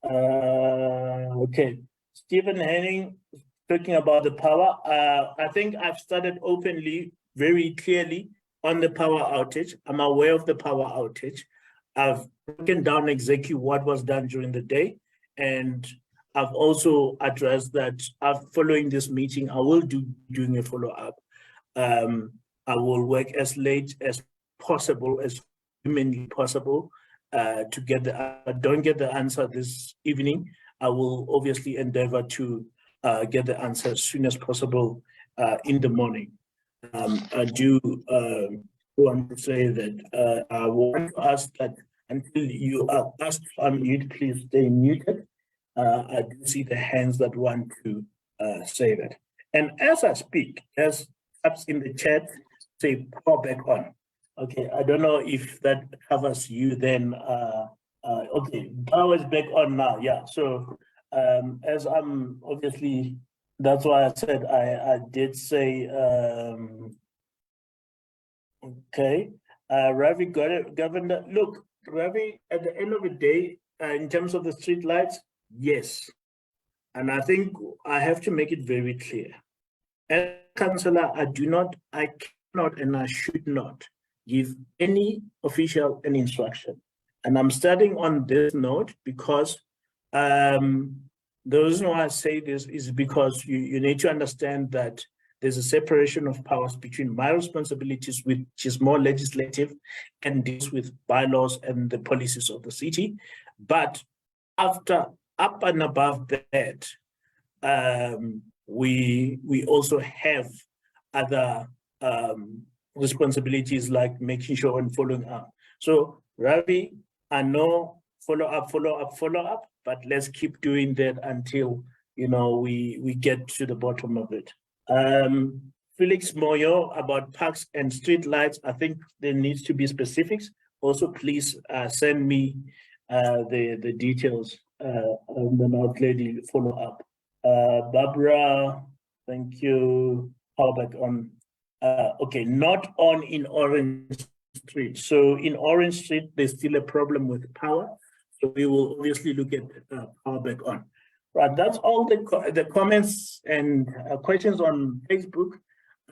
Okay. Stephen Henning talking about the power. I think I've started openly, very clearly on the power outage. I'm aware of the power outage. I've broken down exactly what was done during the day, and I've also addressed that following this meeting, I will doing a follow-up. I will work as late as possible, as humanly possible, to get don't get the answer this evening. I will obviously endeavor to get the answer as soon as possible in the morning. I do want to say that I want to ask that until you are asked to unmute, please stay muted. I do see the hands that want to say that. And as I speak, as taps in the chat, say power back on. Okay, I don't know if that covers you then. Okay, power is back on now, yeah. So as I'm obviously, that's why I said I did say, okay, Ravi got it, Governor. Look, Ravi, at the end of the day, in terms of the street lights, yes. And I think I have to make it very clear. As councillor, I cannot and I should not give any official an instruction. And I'm starting on this note because the reason why I say this is because you need to understand that there's a separation of powers between my responsibilities, which is more legislative and deals with bylaws and the policies of the city. But up and above that, we also have other responsibilities like making sure and following up. So Ravi, I know follow up, but let's keep doing that until we get to the bottom of it. Felix Moyo about parks and street lights. I think there needs to be specifics. Also, please send me the details, and then I'll gladly follow up. Barbara, thank you. How back on? Okay, not on in Orange Street. So in Orange Street, there's still a problem with power. So we will obviously look at power back on. Right, that's all the comments and questions on Facebook.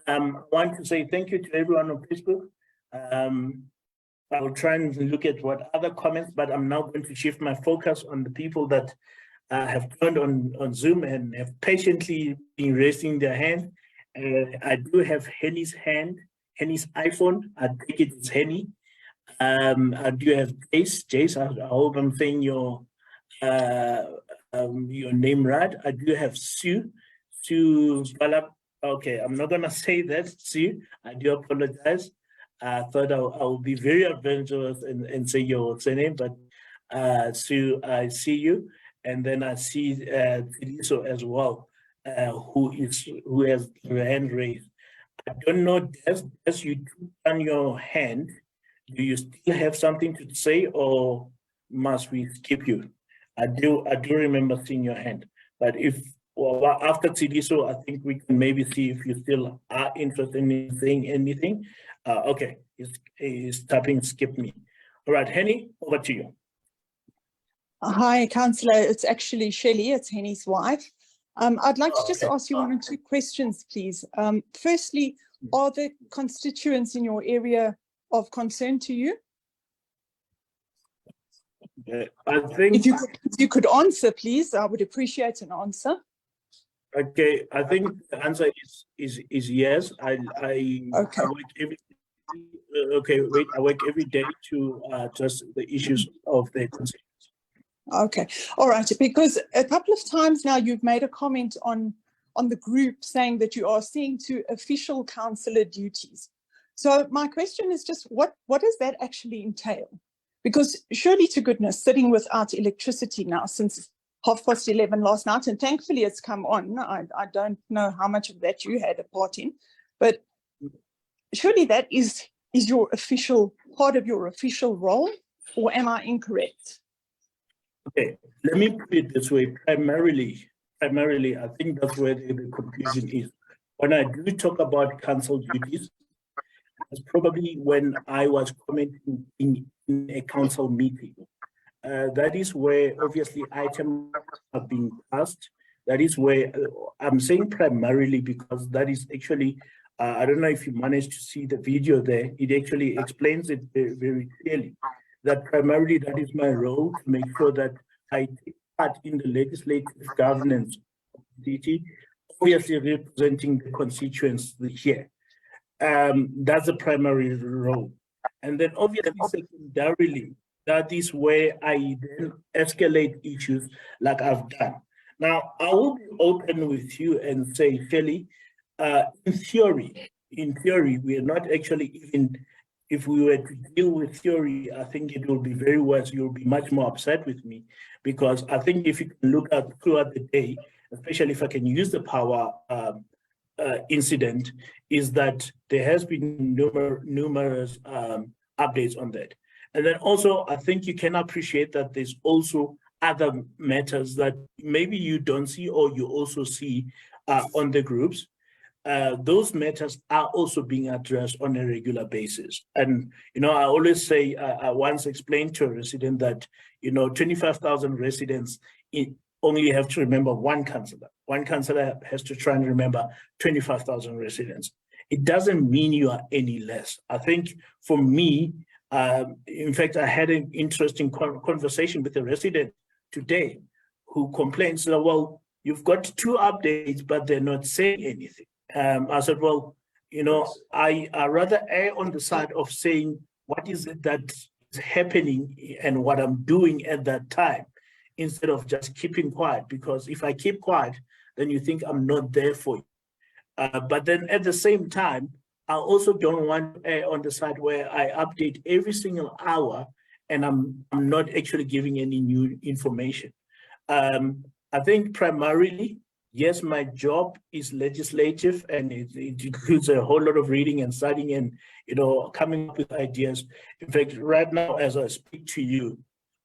I want to say thank you to everyone on Facebook. I will try and look at what other comments, but I'm now going to shift my focus on the people that have turned on Zoom and have patiently been raising their hand. I do have Henny's hand, Henny's iPhone. I think it's Henny. I do have Jace. I hope I'm saying your name right. I do have Sue Balap. Okay, I'm not gonna say that, Sue. I do apologize. I thought I will be very adventurous and say your surname, but Sue, I see you, and then I see Tiliso as well, who has her hand raised. I don't know, as you turn your hand, do you still have something to say, or must we skip you? I do remember seeing your hand, but after Tiliso, I think we can maybe see if you still are interested in saying anything. Okay, he's tapping skip me. All right, Henny, over to you. Hi, Councillor. It's actually Shelley. It's Henny's wife. I'd like to just ask you one or two questions, please. Firstly, are the constituents in your area of concern to you? I think if you could answer, please, I would appreciate an answer. Okay, I think the answer is yes. I Okay. I work every day to address the issues of the constituents. Okay, all right. Because a couple of times now you've made a comment on the group saying that you are seeing to official councillor duties. So my question is just what does that actually entail? Because surely to goodness, sitting without electricity now since 11:30 last night, and thankfully it's come on. I don't know how much of that you had a part in, but surely that is your official part of your official role, or am I incorrect? Okay, let me put it this way. Primarily, I think that's where the confusion is. When I do talk about council duties, it's probably when I was commenting in a council meeting. That is where obviously items are being passed. That is where I'm saying primarily because that is actually, I don't know if you managed to see the video there. It actually explains it very, very clearly. That primarily that is my role to make sure that I take part in the legislative governance of the city, obviously representing the constituents here. That's the primary role. And then obviously secondarily, that is where I then escalate issues like I've done. Now, I will be open with you and say, Kelly, in theory, we are not actually even, if we were to deal with theory, I think it will be very worse. You'll be much more upset with me because I think if you can look at throughout the day, especially if I can use the power incident, is that there has been numerous updates on that. And then also, I think you can appreciate that there's also other matters that maybe you don't see or you also see on the groups. Those matters are also being addressed on a regular basis. And, I always say, I once explained to a resident that, 25,000 residents only have to remember one councillor. One councillor has to try and remember 25,000 residents. It doesn't mean you are any less. I think for me, in fact, I had an interesting conversation with a resident today who complains that, well, you've got 2 updates, but they're not saying anything. I said, well, I rather err on the side of saying what is it that is happening and what I'm doing at that time, instead of just keeping quiet, because if I keep quiet, then you think I'm not there for you. But then at the same time, I also don't want to err on the side where I update every single hour and I'm not actually giving any new information. I think primarily, yes, my job is legislative and it includes a whole lot of reading and studying and, coming up with ideas. In fact, right now, as I speak to you,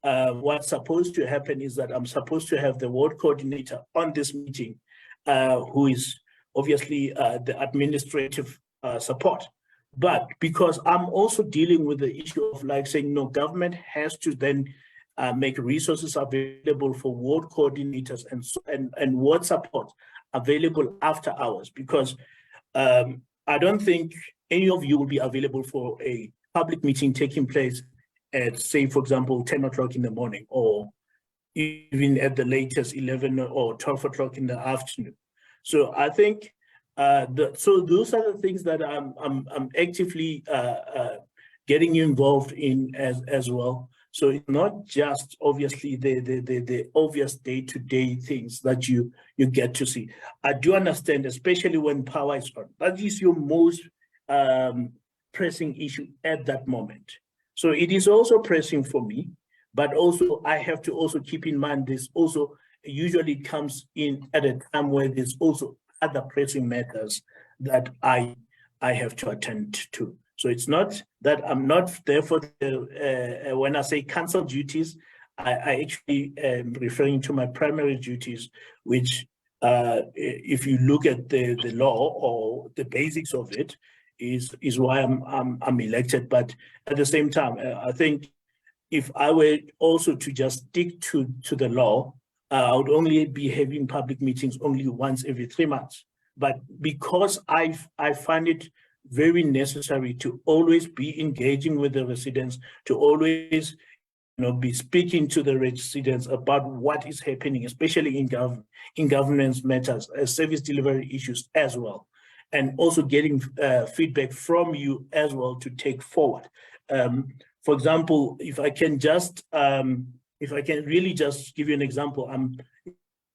what's supposed to happen is that I'm supposed to have the ward coordinator on this meeting, who is obviously the administrative support. But because I'm also dealing with the issue of like saying, no, government has to then make resources available for ward coordinators and ward support available after hours, because I don't think any of you will be available for a public meeting taking place at, say, for example, 10 o'clock in the morning, or even at the latest 11 or 12 o'clock in the afternoon. So I think so those are the things that I'm actively getting involved in as well. So it's not just obviously the obvious day-to-day things that you get to see. I do understand, especially when power is on, that is your most pressing issue at that moment. So it is also pressing for me, but also I have to also keep in mind this also usually comes in at a time where there's also other pressing matters that I have to attend to. So it's not that I'm not there for the, when I say council duties, I actually am referring to my primary duties, which if you look at the law or the basics of it, is why I'm elected. But at the same time, I think if I were also to just stick to the law, I would only be having public meetings only once every 3 months. But because I find it very necessary to always be engaging with the residents, to always be speaking to the residents about what is happening, especially in governance matters, service delivery issues as well, and also getting feedback from you as well to take forward. For example, if I can really just give you an example,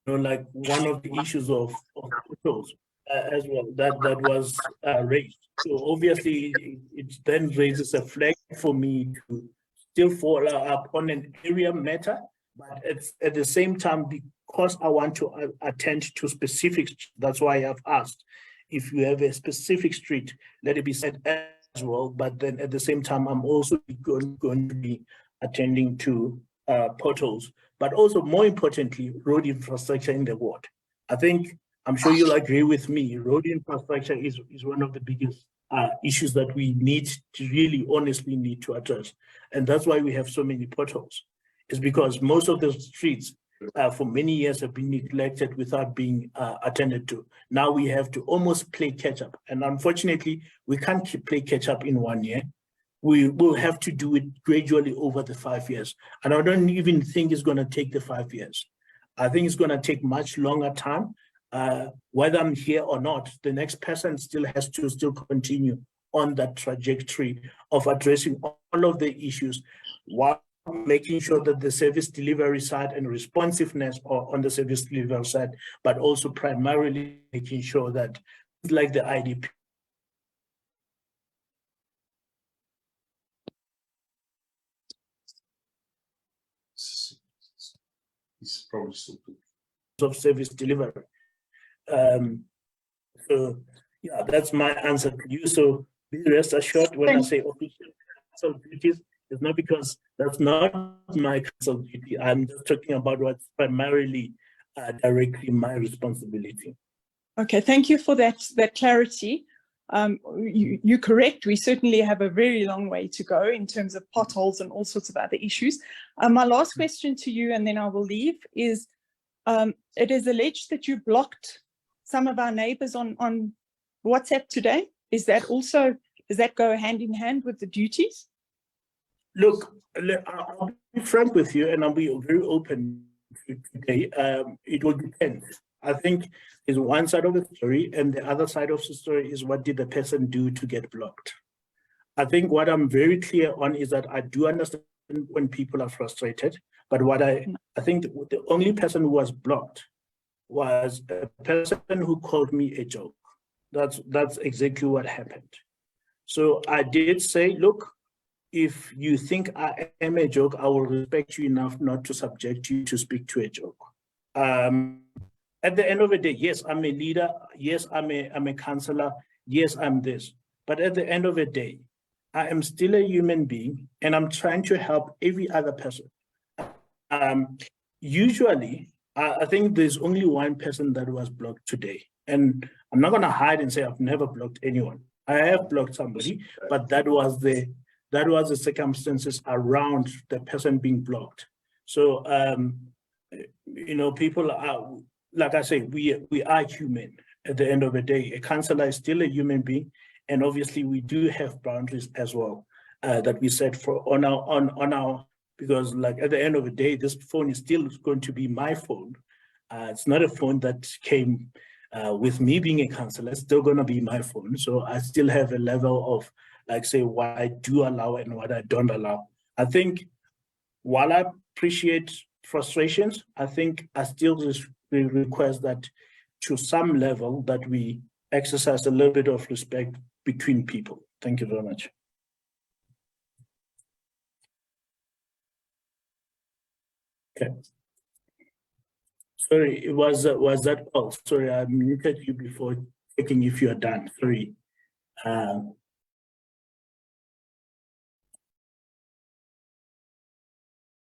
like one of the issues of photos as well that was raised. So obviously it then raises a flag for me to still follow up on an area matter, but it's at the same time, because I want to attend to specifics, that's why I've asked if you have a specific street, let it be said as well. But then at the same time, I'm also going to be attending to potholes, but also more importantly, road infrastructure in the ward. I'm sure you'll agree with me, road infrastructure is one of the biggest issues that we need to really honestly need to address. And that's why we have so many potholes. It's because most of the streets for many years have been neglected without being attended to. Now we have to almost play catch up. And unfortunately, we can't play catch up in 1 year. We will have to do it gradually over the 5 years. And I don't even think it's going to take the 5 years. I think it's going to take much longer time. Whether I'm here or not, the next person still has to continue on that trajectory of addressing all of the issues while making sure that the service delivery side and responsiveness are on the service delivery side, but also primarily making sure that, like the IDP, It's probably stupid. of service delivery. So yeah, that's my answer to you. So be rest assured when I say official council duties, it's not because that's not my council duty. I'm just talking about what's primarily directly my responsibility. Okay, thank you for that clarity. You're correct. We certainly have a very long way to go in terms of potholes and all sorts of other issues. My last question to you, and then I will leave, is it is alleged that you blocked some of our neighbors on WhatsApp today. Does that go hand in hand with the duties? Look, I'll be frank with you, and I'll be very open today. It will depend. I think is one side of the story, and the other side of the story is what did the person do to get blocked. I think what I'm very clear on is that I do understand when people are frustrated, but what I think the only person who was blocked was a person who called me a joke. That's exactly what happened. So I did say, look, if you think I am a joke, I will respect you enough not to subject you to speak to a joke. At the end of the day, yes, I'm a leader. Yes, I'm a councillor. Yes, I'm this. But at the end of the day, I am still a human being, and I'm trying to help every other person. Usually, I think there's only one person that was blocked today. And I'm not going to hide and say I've never blocked anyone. I have blocked somebody, but that was the circumstances around the person being blocked. So, people are, like I say, we are human at the end of the day. A councillor is still a human being, and obviously we do have boundaries as well that we set for on our because, like, at the end of the day, this phone is still going to be my phone. It's not a phone that came with me being a councillor. It's still going to be my phone. So I still have a level of, like, say, what I do allow and what I don't allow. I think while I appreciate frustrations, I think I still request that to some level that we exercise a little bit of respect between people. Thank you very much. Okay. Sorry, was that all? Sorry, I muted you before checking if you are done. Sorry.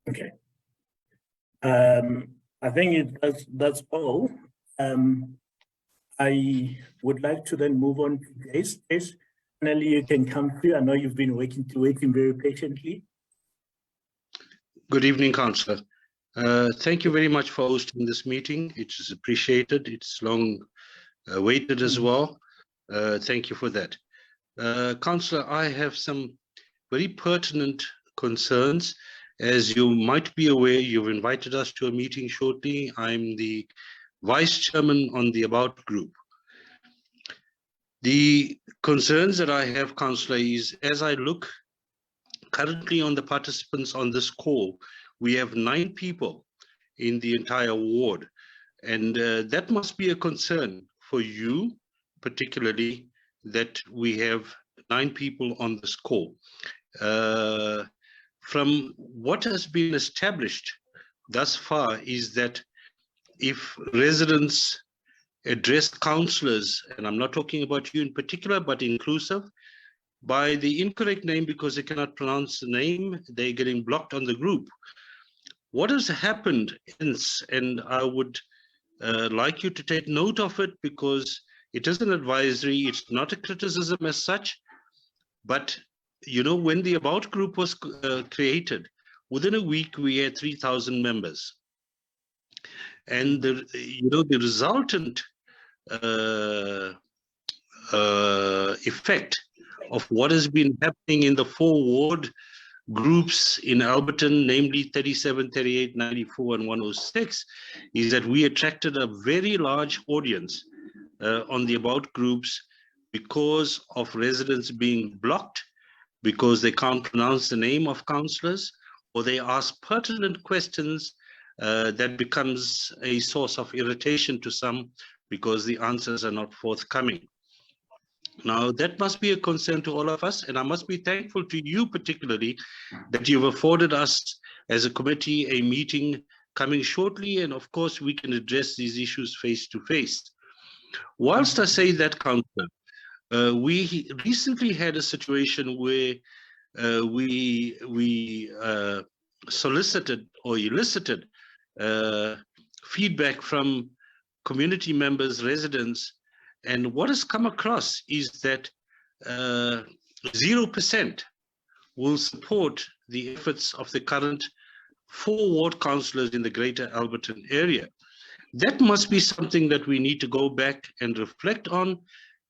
Okay. I think that's all. I would like to then move on to today's case. Finally, you can come through. I know you've been waiting very patiently. Good evening, Councillor. Thank you very much for hosting this meeting. It is appreciated. It's long awaited as well. Thank you for that. Councillor, I have some very pertinent concerns. As you might be aware, you've invited us to a meeting shortly. I'm the Vice Chairman on the About Group. The concerns that I have, Councillor, is as I look currently on the participants on this call, we have 9 people in the entire ward. And that must be a concern for you, particularly, that we have 9 people on this call. From what has been established thus far is that if residents address councillors, and I'm not talking about you in particular, but inclusive, by the incorrect name because they cannot pronounce the name, they're getting blocked on the group. what has happened since, and I would like you to take note of it, because it is an advisory, it's not a criticism as such, but you know, when the About group was created, within a week we had 3,000 members. And the, you know, the resultant effect of what has been happening in the 4 ward groups in Alberton, namely 37, 38, 94, and 106, is that we attracted a very large audience on the About groups because of residents being blocked, because they can't pronounce the name of councillors, or they ask pertinent questions that becomes a source of irritation to some because the answers are not forthcoming. Now, that must be a concern to all of us, and I must be thankful to you particularly that you've afforded us as a committee a meeting coming shortly, and of course we can address these issues face to face. Whilst I say that, Councillor, we recently had a situation where we solicited or elicited feedback from community members, residents, and what has come across is that 0% will support the efforts of the current 4 ward councillors in the Greater Alberton area. That must be something that we need to go back and reflect on,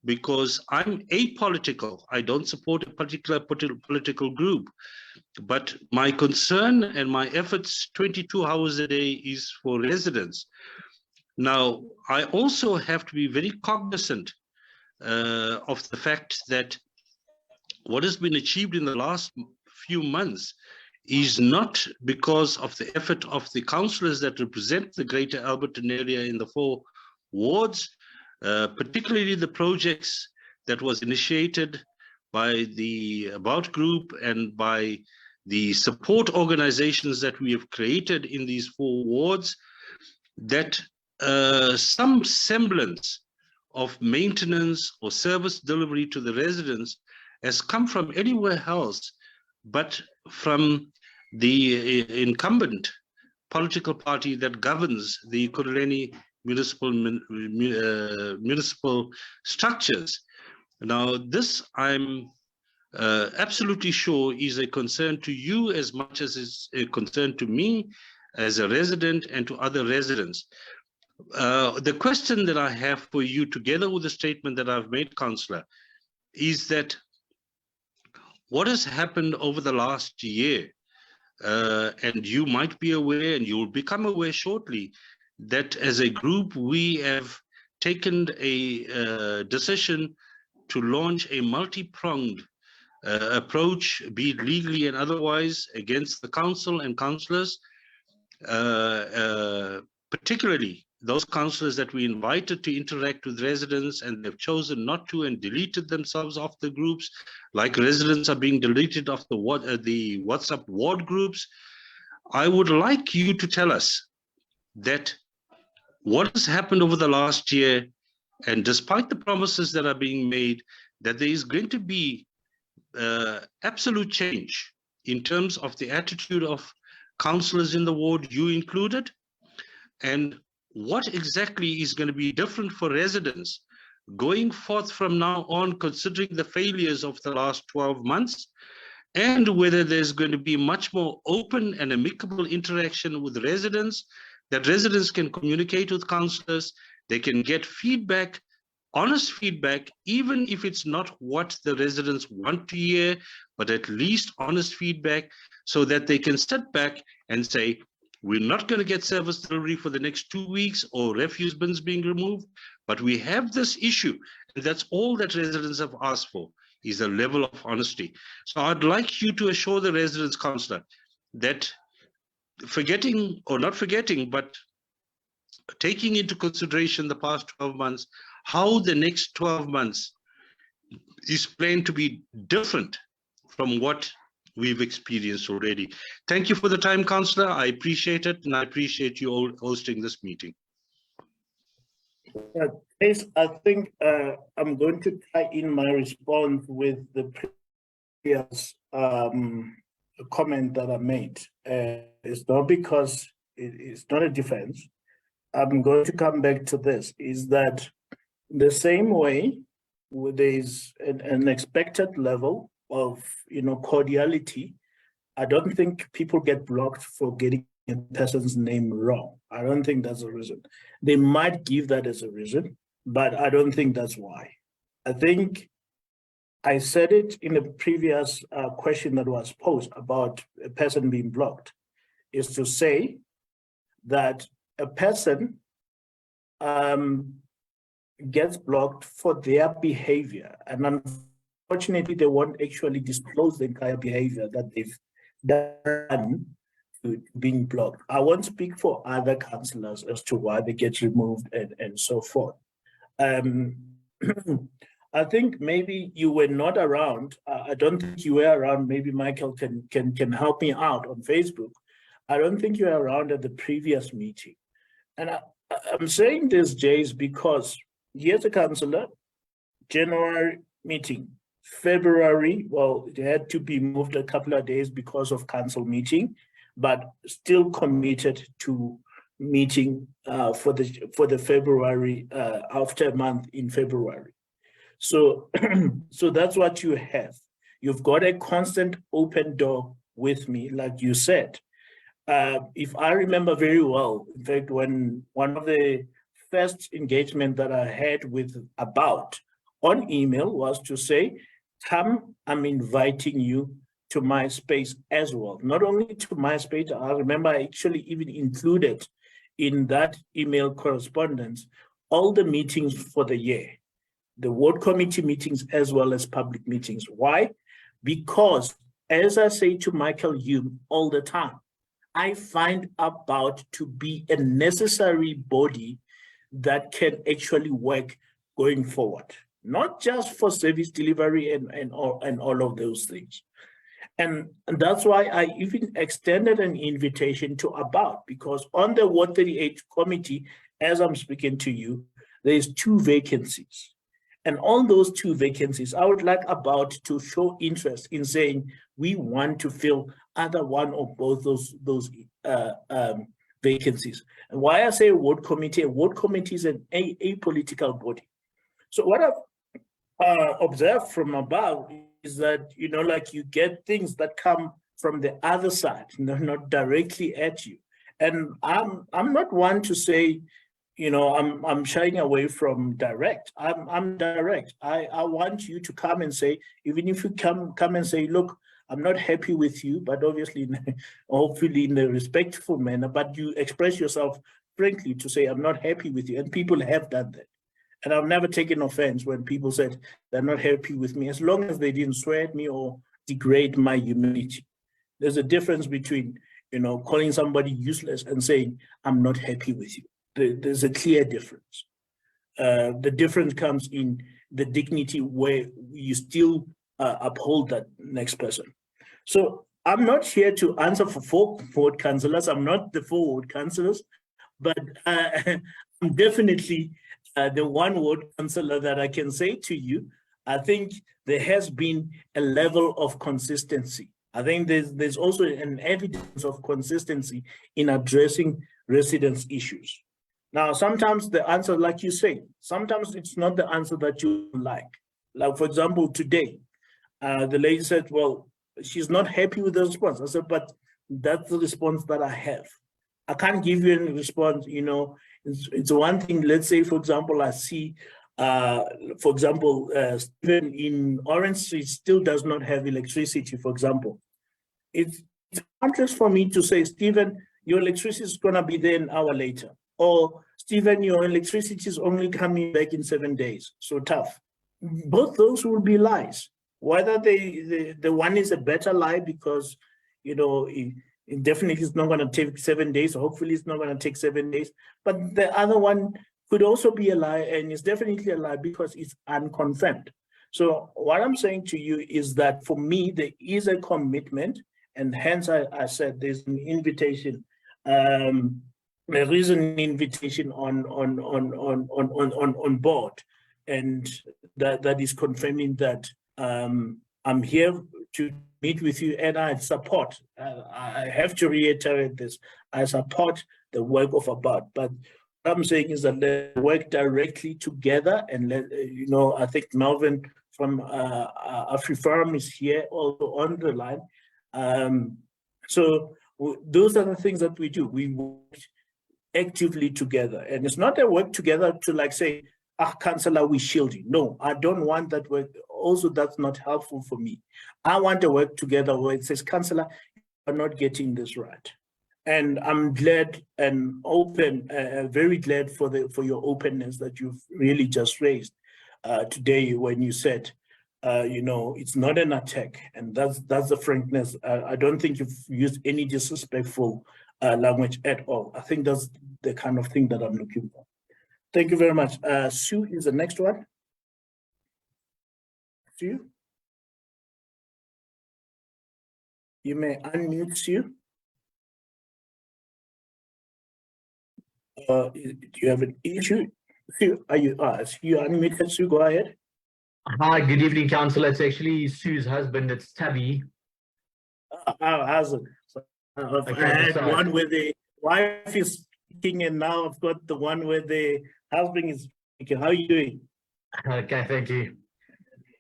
because I'm apolitical. I don't support a particular political group, but my concern and my efforts 22 hours a day is for residents. Now, I also have to be very cognizant of the fact that what has been achieved in the last few months is not because of the effort of the councillors that represent the Greater Alberton area in the 4 wards, particularly the projects that was initiated by the About group and by the support organizations that we have created in these 4 wards, that some semblance of maintenance or service delivery to the residents has come from anywhere else but from the incumbent political party that governs the Ekurhuleni municipal structures. Now, this I'm absolutely sure is a concern to you as much as it's a concern to me as a resident and to other residents. The question that I have for you, together with the statement that I've made, Councillor, is that what has happened over the last year, and you might be aware, and you will become aware shortly, that as a group we have taken a decision to launch a multi-pronged approach, be it legally and otherwise, against the council and councillors, particularly those councillors that we invited to interact with residents and they've chosen not to and deleted themselves off the groups, like residents are being deleted off the WhatsApp ward groups. I would like you to tell us that what has happened over the last year, and despite the promises that are being made, that there is going to be absolute change in terms of the attitude of councillors in the ward, you included, and what exactly is going to be different for residents going forth from now on, considering the failures of the last 12 months, and whether there's going to be much more open and amicable interaction with residents, that residents can communicate with councillors, they can get feedback, honest feedback, even if it's not what the residents want to hear, but at least honest feedback, so that they can step back and say, we're not going to get service delivery for the next 2 weeks or refuse bins being removed, but we have this issue. And that's all that residents have asked for, is a level of honesty. So I'd like you to assure the residents, councillor, that forgetting or not forgetting, but taking into consideration the past 12 months, how the next 12 months is planned to be different from what we've experienced already. Thank you for the time, Councillor. I appreciate it, and I appreciate you all hosting this meeting. Yes, I think I'm going to tie in my response with the previous comment that I made. it's not because it's not a defense. I'm going to come back to this, is that the same way there is an expected level of, cordiality, I don't think people get blocked for getting a person's name wrong. I don't think that's the reason. They might give that as a reason, but I don't think that's why. I think I said it in a previous question that was posed about a person being blocked, is to say that a person gets blocked for their behavior, and unfortunately they won't actually disclose the entire behavior that they've done to being blocked. I won't speak for other councillors as to why they get removed and so forth. I think maybe you were not around. I don't think you were around. Maybe Michael can help me out on Facebook. I don't think you were around at the previous meeting. And I'm saying this, Jays, because here's a councillor, January meeting, February, well, it had to be moved a couple of days because of council meeting, but still committed to meeting for the February, after a month in February. So, so that's what you have. You've got a constant open door with me, like you said. If I remember very well, in fact, when one of the first engagement that I had with About on email was to say, Tam, I'm inviting you to my space as well. Not only to my space, I remember I actually even included in that email correspondence all the meetings for the year, the ward committee meetings as well as public meetings. Why? Because, as I say to Michael Hume all the time, I find About to be a necessary body that can actually work going forward, not just for service delivery and all of those things. And that's why I even extended an invitation to About, because on the Ward 38 committee, as I'm speaking to you, there's 2 vacancies. And on those 2 vacancies, I would like About to show interest in saying, we want to fill either one or both those vacancies. And why I say a ward committee is an apolitical body. So what I've observed from About is that, like you get things that come from the other side, not directly at you. And I'm not one to say, I'm shying away from direct. I'm direct. I want you to come and say, even if you come and say, look, I'm not happy with you, but obviously, hopefully in a respectful manner, but you express yourself frankly to say, I'm not happy with you. And people have done that. And I've never taken offense when people said they're not happy with me, as long as they didn't swear at me or degrade my humanity. There's a difference between, calling somebody useless and saying, I'm not happy with you. There's a clear difference. The difference comes in the dignity where you still uphold that next person. So I'm not here to answer for 4 ward councillors. I'm not the 4 ward councillors, but I'm definitely the 1 ward councillor that I can say to you, I think there has been a level of consistency. I think there's also an evidence of consistency in addressing residents' issues. Now, sometimes the answer, like you say, sometimes it's not the answer that you like. Like, for example, today, the lady said, well, she's not happy with the response. I said, but that's the response that I have. I can't give you any response, it's one thing. Let's say, for example, I see, Stephen in Orange Street still does not have electricity, for example. It's interest for me to say, Stephen, your electricity is going to be there an hour later. Or, Stephen, your electricity is only coming back in 7 days. So tough. Both those will be lies. Whether the one is a better lie because, it definitely is not going to take 7 days. Hopefully it's not going to take 7 days. But the other one could also be a lie, and it's definitely a lie because it's unconfirmed. So what I'm saying to you is that for me, there is a commitment, and hence I said there's an invitation. There is an invitation on board, and that is confirming that I'm here to meet with you, and I support. I have to reiterate this. I support the work of ABAT, but what I'm saying is that let's work directly together, and I think Melvin from AfriForum is here also on the line. So those are the things that we do. We work actively together, and it's not a work together to like say, Councillor, we shield you. No, I don't want that work. Also, that's not helpful for me. I want to work together where it says, Councillor, you're not getting this right. And I'm glad and open, very glad for your openness that you've really just raised today when you said, it's not an attack, and that's the frankness. I don't think you've used any disrespectful language at all. I think that's the kind of thing that I'm looking for. Thank you very much. Sue is the next one. Sue, you may unmute, Sue. Do you have an issue? Sue, are you unmuted? Sue, go ahead. Hi, good evening, Councillor. It's actually Sue's husband. It's Tabby. Husband. So, I had one where the wife is speaking, and now I've got the one where the husband is speaking. How are you doing? Okay, thank you.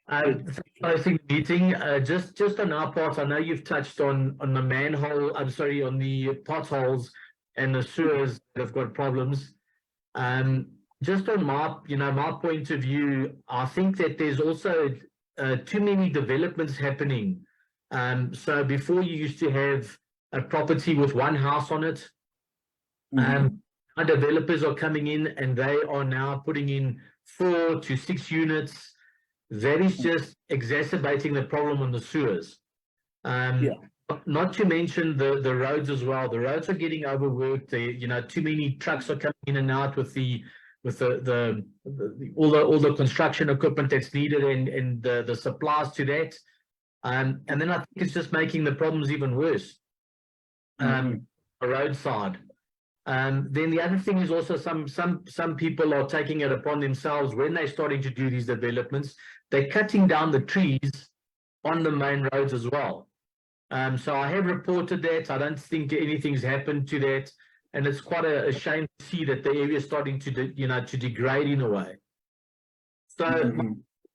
Hosting the meeting. Just on our part, I know you've touched on the manhole. I'm sorry, on the potholes and the sewers that have got problems. Just on my point of view, I think that there's also too many developments happening. So before you used to have a property with one house on it. Our developers are coming in and they are now putting in 4 to 6 units. That is just exacerbating the problem on the sewers. Not to mention the roads as well. The roads are getting overworked. Too many trucks are coming in and out with all the construction equipment that's needed and the supplies to that. And then I think it's just making the problems even worse. The roadside. Then the other thing is also some people are taking it upon themselves when they're starting to do these developments. They're cutting down the trees on the main roads as well. So I have reported that. I don't think anything's happened to that, and it's quite a shame to see that the area is starting to degrade in a way. So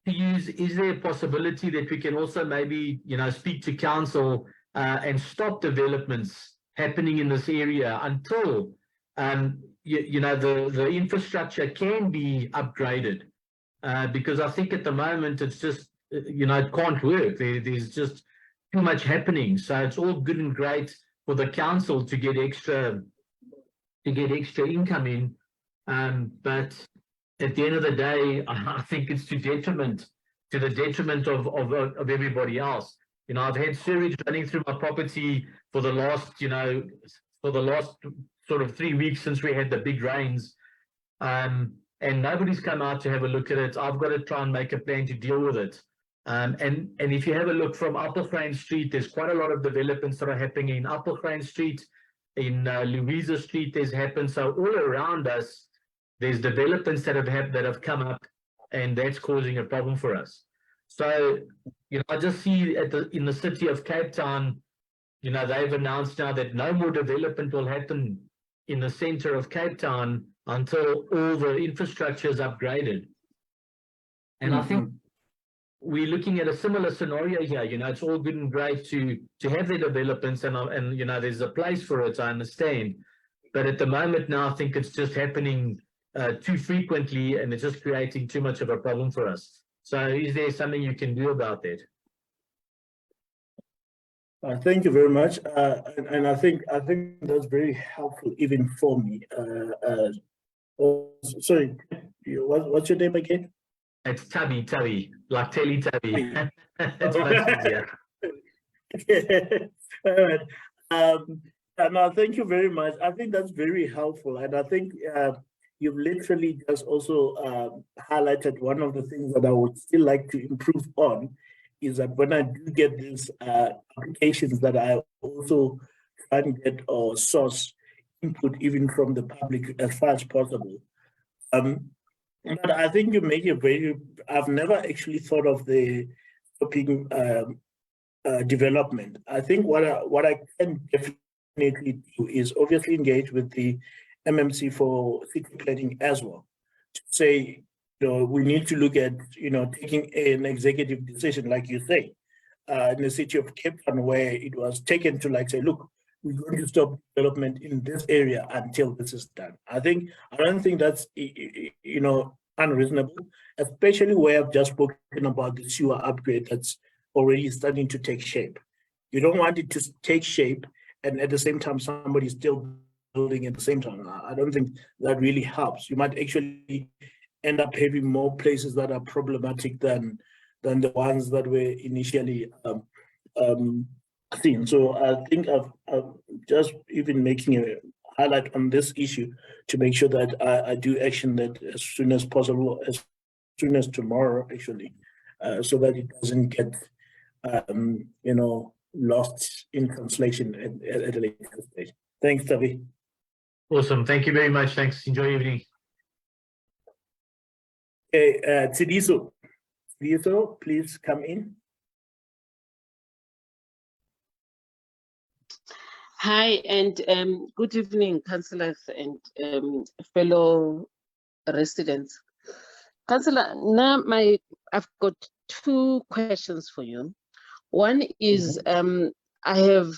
is there a possibility that we can also maybe speak to council and stop developments happening in this area until the infrastructure can be upgraded, because I think at the moment it's just it can't work. There's just too much happening. So it's all good and great for the council to get extra income in, but at the end of the day, I think it's to the detriment of everybody else. I've had sewage running through my property for the last sort of 3 weeks since we had the big rains, and nobody's come out to have a look at it. I've got to try and make a plan to deal with it. And if you have a look from Appelgrein Street, there's quite a lot of developments that are happening in Appelgrein Street, in Louisa Street. There's happened. So all around us, there's developments that have come up, and that's causing a problem for us. So I just see in the city of Cape Town, they've announced now that no more development will happen in the center of Cape Town until all the infrastructure is upgraded. And I think we're looking at a similar scenario here. It's all good and great to have the developments, and there's a place for it, I understand. But at the moment now, I think it's just happening too frequently, and it's just creating too much of a problem for us. So is there something you can do about that? Thank you very much. And I think that's very helpful even for me. Sorry, what's your name again? It's Tabby, like Teletubby. It's much easier. All right. And thank you very much. I think that's very helpful. And I think you've literally just also highlighted one of the things that I would still like to improve on, is that when I do get these applications, that I also try and get or source input even from the public as far as possible. But I think you make a I've never actually thought of the stopping development. I think what I can definitely do is obviously engage with the MMC for city planning as well, to say, we need to look at, taking an executive decision, like you say, in the city of Cape Town, where it was taken to say, look, we're going to stop development in this area until this is done. I don't think that's, unreasonable, especially where I've just spoken about the sewer upgrade that's already starting to take shape. You don't want it to take shape and at the same time somebody's still building at the same time. I don't think that really helps. You might actually end up having more places that are problematic than the ones that were initially seen. So I think I've just even making a highlight on this issue to make sure that I do action that as soon as possible, as soon as tomorrow, actually, so that it doesn't get lost in translation at a later stage. Thanks, Tavi. Awesome. Thank you very much. Thanks. Enjoy your evening. Okay, Tsidiso, please come in. Hi, and good evening, councillors and fellow residents. Councillor, now I've got two questions for you. One is I have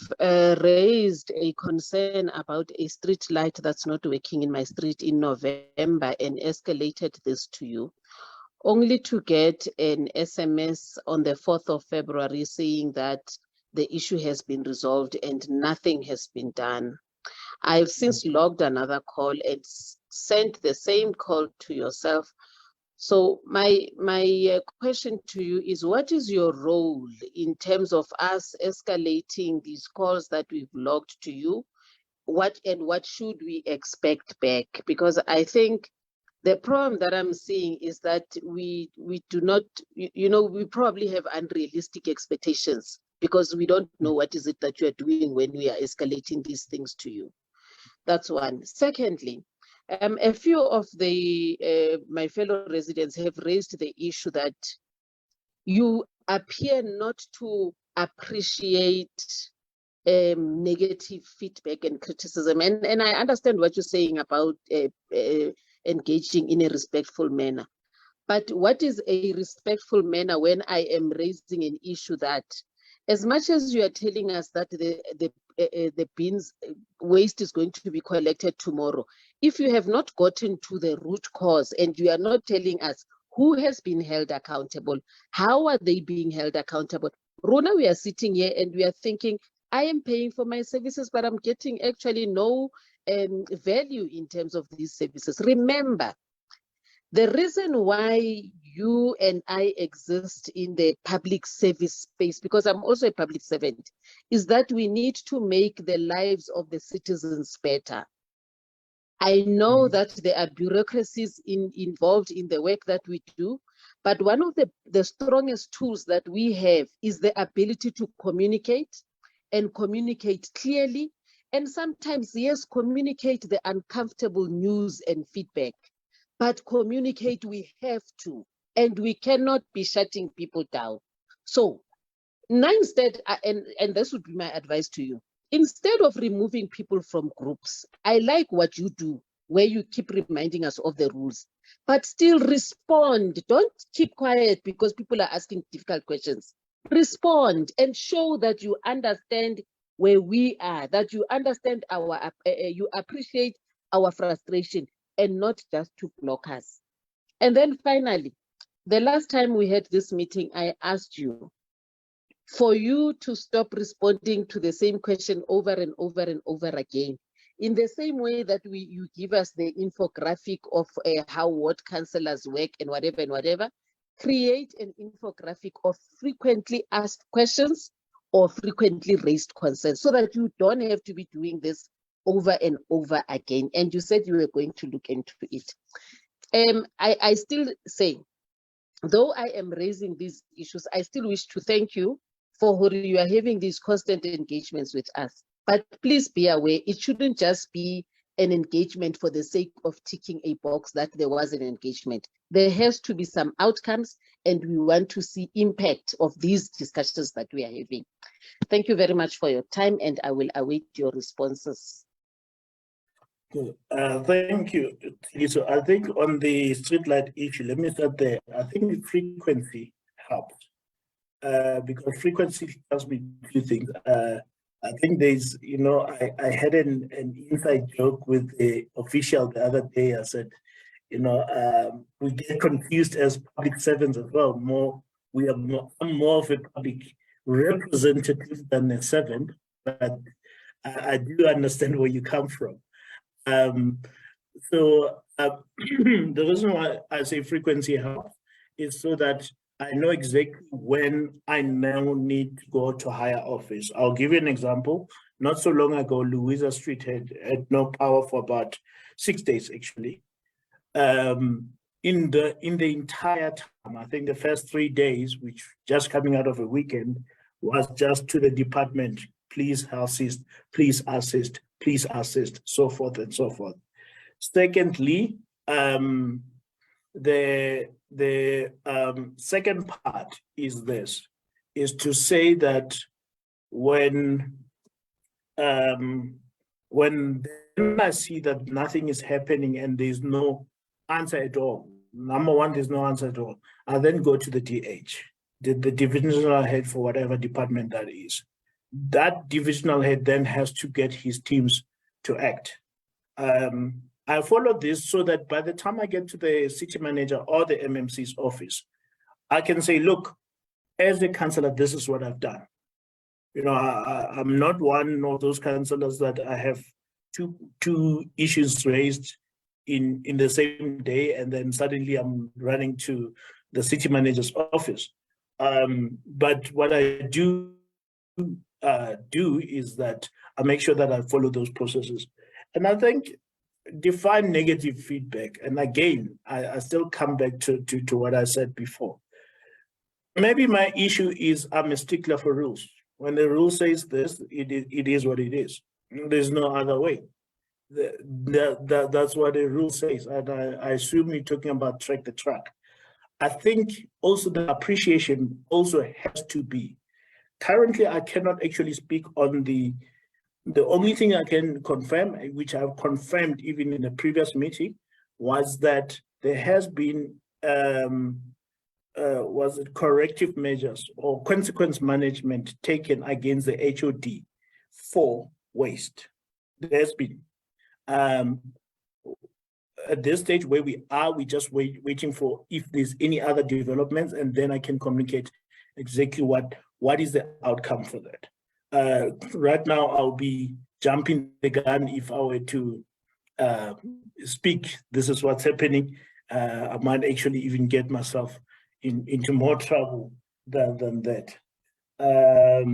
raised a concern about a street light that's not working in my street in November and escalated this to you, only to get an SMS on the 4th of February saying that the issue has been resolved and nothing has been done. I've since logged another call and sent the same call to yourself. So my question to you is, what is your role in terms of us escalating these calls that we've logged to you? What should we expect back? Because I think the problem that I'm seeing is that we do not, we probably have unrealistic expectations because we don't know what is it that you are doing when we are escalating these things to you. That's one. Secondly, a few of my fellow residents have raised the issue that you appear not to appreciate negative feedback and criticism. And I understand what you're saying about engaging in a respectful manner. But what is a respectful manner when I am raising an issue that, as much as you are telling us that the bins waste is going to be collected tomorrow, if you have not gotten to the root cause and you are not telling us who has been held accountable, how are they being held accountable? Rona, we are sitting here and we are thinking, I am paying for my services, but I'm getting actually no value in terms of these services. Remember, the reason why you and I exist in the public service space, because I'm also a public servant, is that we need to make the lives of the citizens better. I know that there are bureaucracies involved in the work that we do, but one of the strongest tools that we have is the ability to communicate and communicate clearly. And sometimes, yes, communicate the uncomfortable news and feedback. But communicate we have to, and we cannot be shutting people down. So now instead, and this would be my advice to you, instead of removing people from groups, I like what you do, where you keep reminding us of the rules, but still respond. Don't keep quiet because people are asking difficult questions. Respond and show that you understand where we are, that you understand you appreciate our frustration, and not just to block us. And then finally, the last time we had this meeting, I asked you for you to stop responding to the same question over and over and over again. In the same way that you give us the infographic of how ward councillors work and whatever, create an infographic of frequently asked questions or frequently raised concerns so that you don't have to be doing this over and over again. And you said you were going to look into it. I still say, though I am raising these issues, I still wish to thank you for you are having these constant engagements with us. But please be aware, it shouldn't just be an engagement for the sake of ticking a box that there was an engagement. There has to be some outcomes, and we want to see impact of these discussions that we are having. Thank you very much for your time, and I will await your responses. Thank you. So I think on the streetlight issue, let me start there. I think the frequency helps because frequency tells me two things. I think there's, you know, I had an inside joke with the official the other day. I said, you know, we get confused as public servants as well. I'm more of a public representative than a servant, but I do understand where you come from. The reason why I say frequency helps is so that I know exactly when I now need to go to higher office. I'll give you an example. Not so long ago, Louisa Street had no power for about 6 days, actually. In the entire time, I think the first 3 days, which just coming out of a weekend, was just to the department, please assist, please assist, please assist, so forth and so forth. Secondly, the second part is this, is to say that when I see that nothing is happening and there's no answer at all, number one, there's no answer at all, I then go to the DH, the divisional head for whatever department that is. That divisional head then has to get his teams to act. I follow this so that by the time I get to the city manager or the MMC's office, I can say, look, as a councillor, this is what I've done. You know, I'm not one of those councillors that I have two issues raised in the same day, and then suddenly I'm running to the city manager's office. But what I do is that I make sure that I follow those processes. And I think define negative feedback. And again, I still come back to what I said before. Maybe my issue is I'm a stickler for rules. When the rule says this, it is what it is. There's no other way. That's what the rule says. And I assume you're talking about track the track. I think also the appreciation also has to be. Currently, I cannot actually speak on the only thing I can confirm, which I've confirmed even in the previous meeting, was that there has been corrective measures or consequence management taken against the HOD for waste. There's been. At this stage where we are, we just waiting for if there's any other developments, and then I can communicate exactly what is the outcome for that. Right now, I'll be jumping the gun if I were to speak. This is what's happening. I might actually even get myself into more trouble than that. Yeah.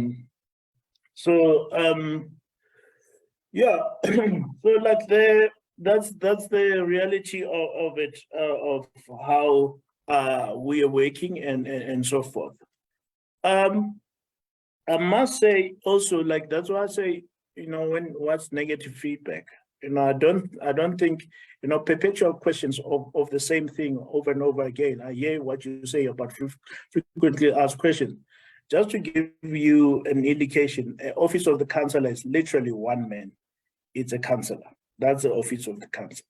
So like that's the reality of it, of how we are working and so forth. I must say also, like, that's why I say, you know, what's negative feedback? You know, I don't think, you know, perpetual questions of the same thing over and over again. I hear what you say about frequently asked questions. Just to give you an indication, office of the councillor is literally one man. It's a councillor. That's the office of the councillor.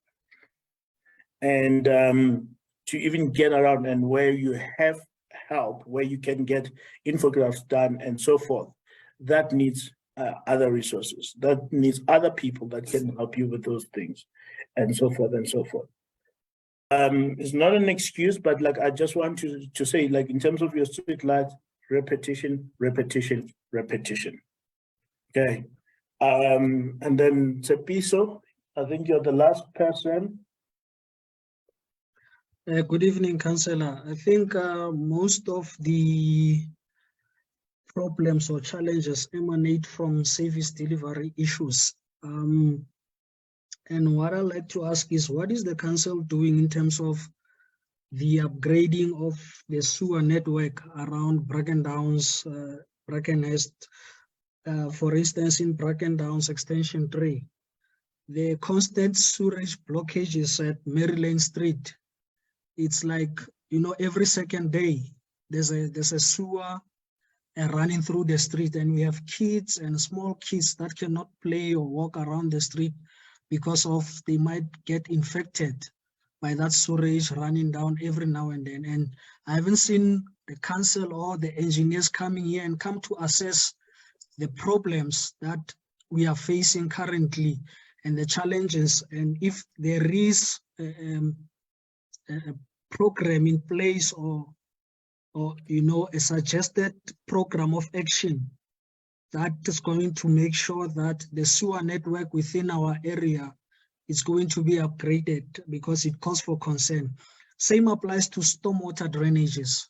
And to even get around and where you have help, where you can get infographics done and so forth, that needs other resources, that needs other people that can help you with those things and so forth and so forth. It's not an excuse, but like I just want to say, like, in terms of your street lights, repetition. Okay. And then Tsepiso, I think you're the last person. Good evening, Councillor. I think most of the problems or challenges emanate from service delivery issues. And what I'd like to ask is, what is the council doing in terms of the upgrading of the sewer network around Bracken Downs, Brackenhurst? For instance, in Bracken Downs Extension 3, the constant sewerage blockages at Mary Lane Street. It's like, you know, every second day there's a sewer running through the street, and we have kids and small kids that cannot play or walk around the street because of they might get infected by that sewerage running down every now and then. And I haven't seen the council or the engineers coming here and come to assess the problems that we are facing currently and the challenges, and if there is a program in place or you know, a suggested program of action that is going to make sure that the sewer network within our area is going to be upgraded, because it calls for concern. Same applies to stormwater drainages.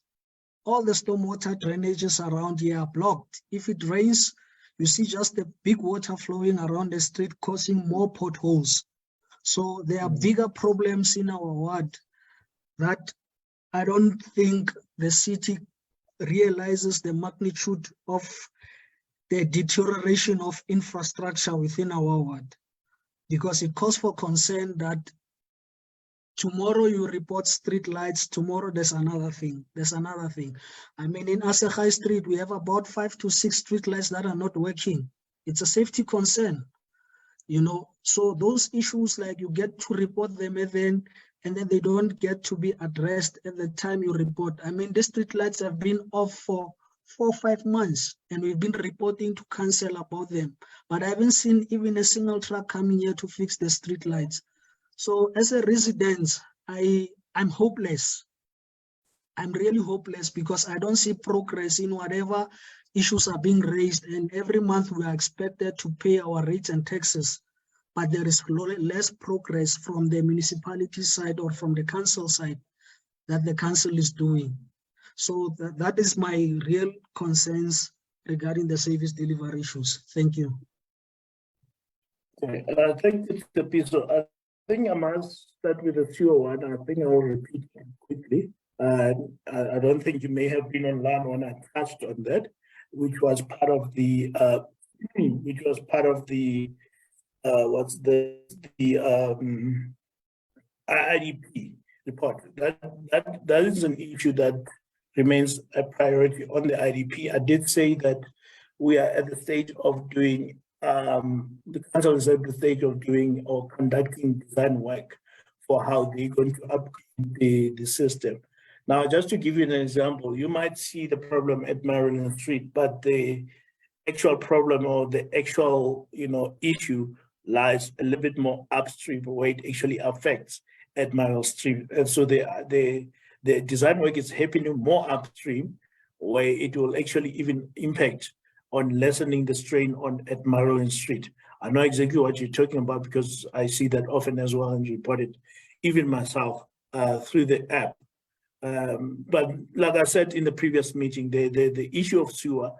All the stormwater drainages around here are blocked. If it rains, you see just the big water flowing around the street, causing more potholes. So there are bigger problems in our ward that I don't think the city realizes the magnitude of the deterioration of infrastructure within our ward, because it calls for concern that tomorrow you report street lights, tomorrow there's another thing. I mean, in Asehai Street, we have about 5 to 6 street lights that are not working. It's a safety concern, you know. So those issues, like, you get to report them and then they don't get to be addressed at the time you report. I mean, the street lights have been off for 4 or 5 months, and we've been reporting to council about them. But I haven't seen even a single truck coming here to fix the street lights. So as a resident, I'm hopeless. I'm really hopeless, because I don't see progress in whatever issues are being raised. And every month we are expected to pay our rates and taxes, but there is less progress from the municipality side or from the council side that the council is doing. So that is my real concerns regarding the service delivery issues. Thank you. Okay, thank you, Mr. Piso. I think I must start with the sewer one. I think I will repeat it quickly. I don't think you may have been online when I touched on that, which was part of the IDP report. That is an issue that remains a priority on the IDP. I did say that we are at the stage of doing, the council is at the stage of doing or conducting design work for how they're going to upgrade the system. Now, just to give you an example, you might see the problem at Maryland Street, but the actual problem or the actual, you know, issue lies a little bit more upstream where it actually affects at Maryland Street. And so the design work is happening more upstream, where it will actually even impact on lessening the strain on at Maryland Street. I know exactly what you're talking about, because I see that often as well and report it, even myself, through the app. But like I said in the previous meeting, the issue of sewer,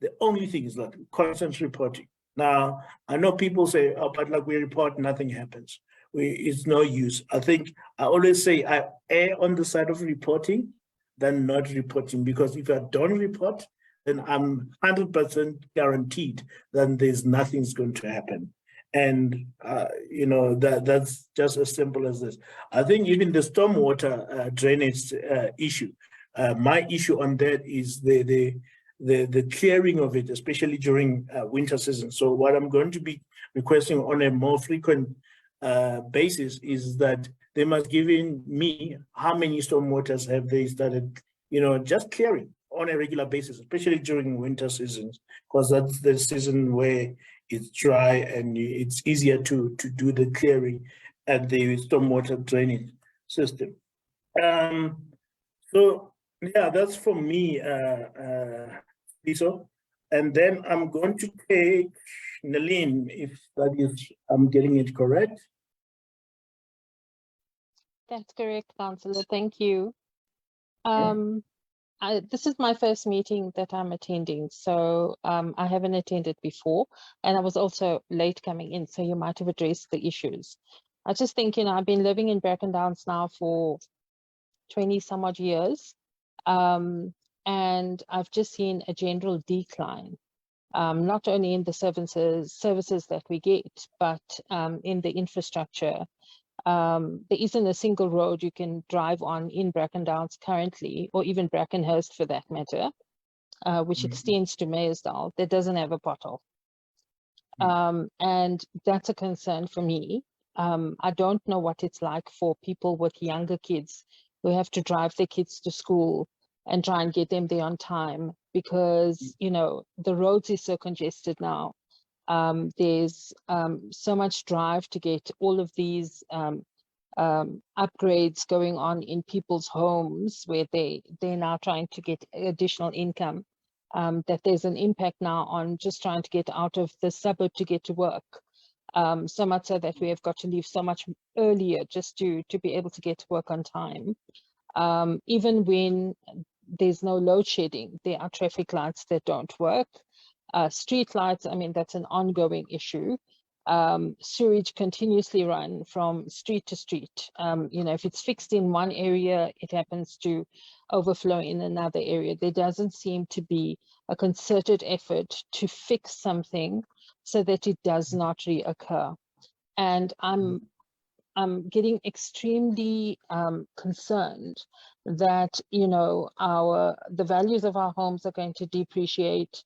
the only thing is like constant reporting. Now, I know people say, oh, but like we report, nothing happens. It's no use. I think I always say I err on the side of reporting than not reporting, because if I don't report, then I'm 100% guaranteed that there's nothing's going to happen. And, you know, that's just as simple as this. I think even the stormwater drainage issue, my issue on that is the clearing of it, especially during winter season. So what I'm going to be requesting on a more frequent basis is that they must give in me how many stormwaters have they started, you know, just clearing on a regular basis, especially during winter seasons, because that's the season where it's dry and it's easier to do the clearing at the stormwater drainage system. So yeah, that's for me, Piso. And then I'm going to take Naleen, if that is, I'm getting it correct. That's correct, Councillor. Thank you. This is my first meeting that I'm attending, so I haven't attended before, and I was also late coming in, so you might have addressed the issues. I just think, you know, I've been living in Bracken Downs now for 20 some odd years, and I've just seen a general decline not only in the services that we get, but in the infrastructure. There isn't a single road you can drive on in Bracken Downs currently, or even Brackenhurst for that matter, which extends to Meyersdal, that doesn't have a pothole. And that's a concern for me. I don't know what it's like for people with younger kids who have to drive their kids to school and try and get them there on time, because, you know, the roads is so congested now. There's so much drive to get all of these upgrades going on in people's homes, where they're now trying to get additional income, that there's an impact now on just trying to get out of the suburb to get to work. So much so that we have got to leave so much earlier just to be able to get to work on time. Even when there's no load shedding, there are traffic lights that don't work. Street lights, I mean, that's an ongoing issue. Sewage continuously run from street to street. You know, if it's fixed in one area, it happens to overflow in another area. There doesn't seem to be a concerted effort to fix something so that it does not reoccur. And I'm getting extremely concerned that, you know, the values of our homes are going to depreciate.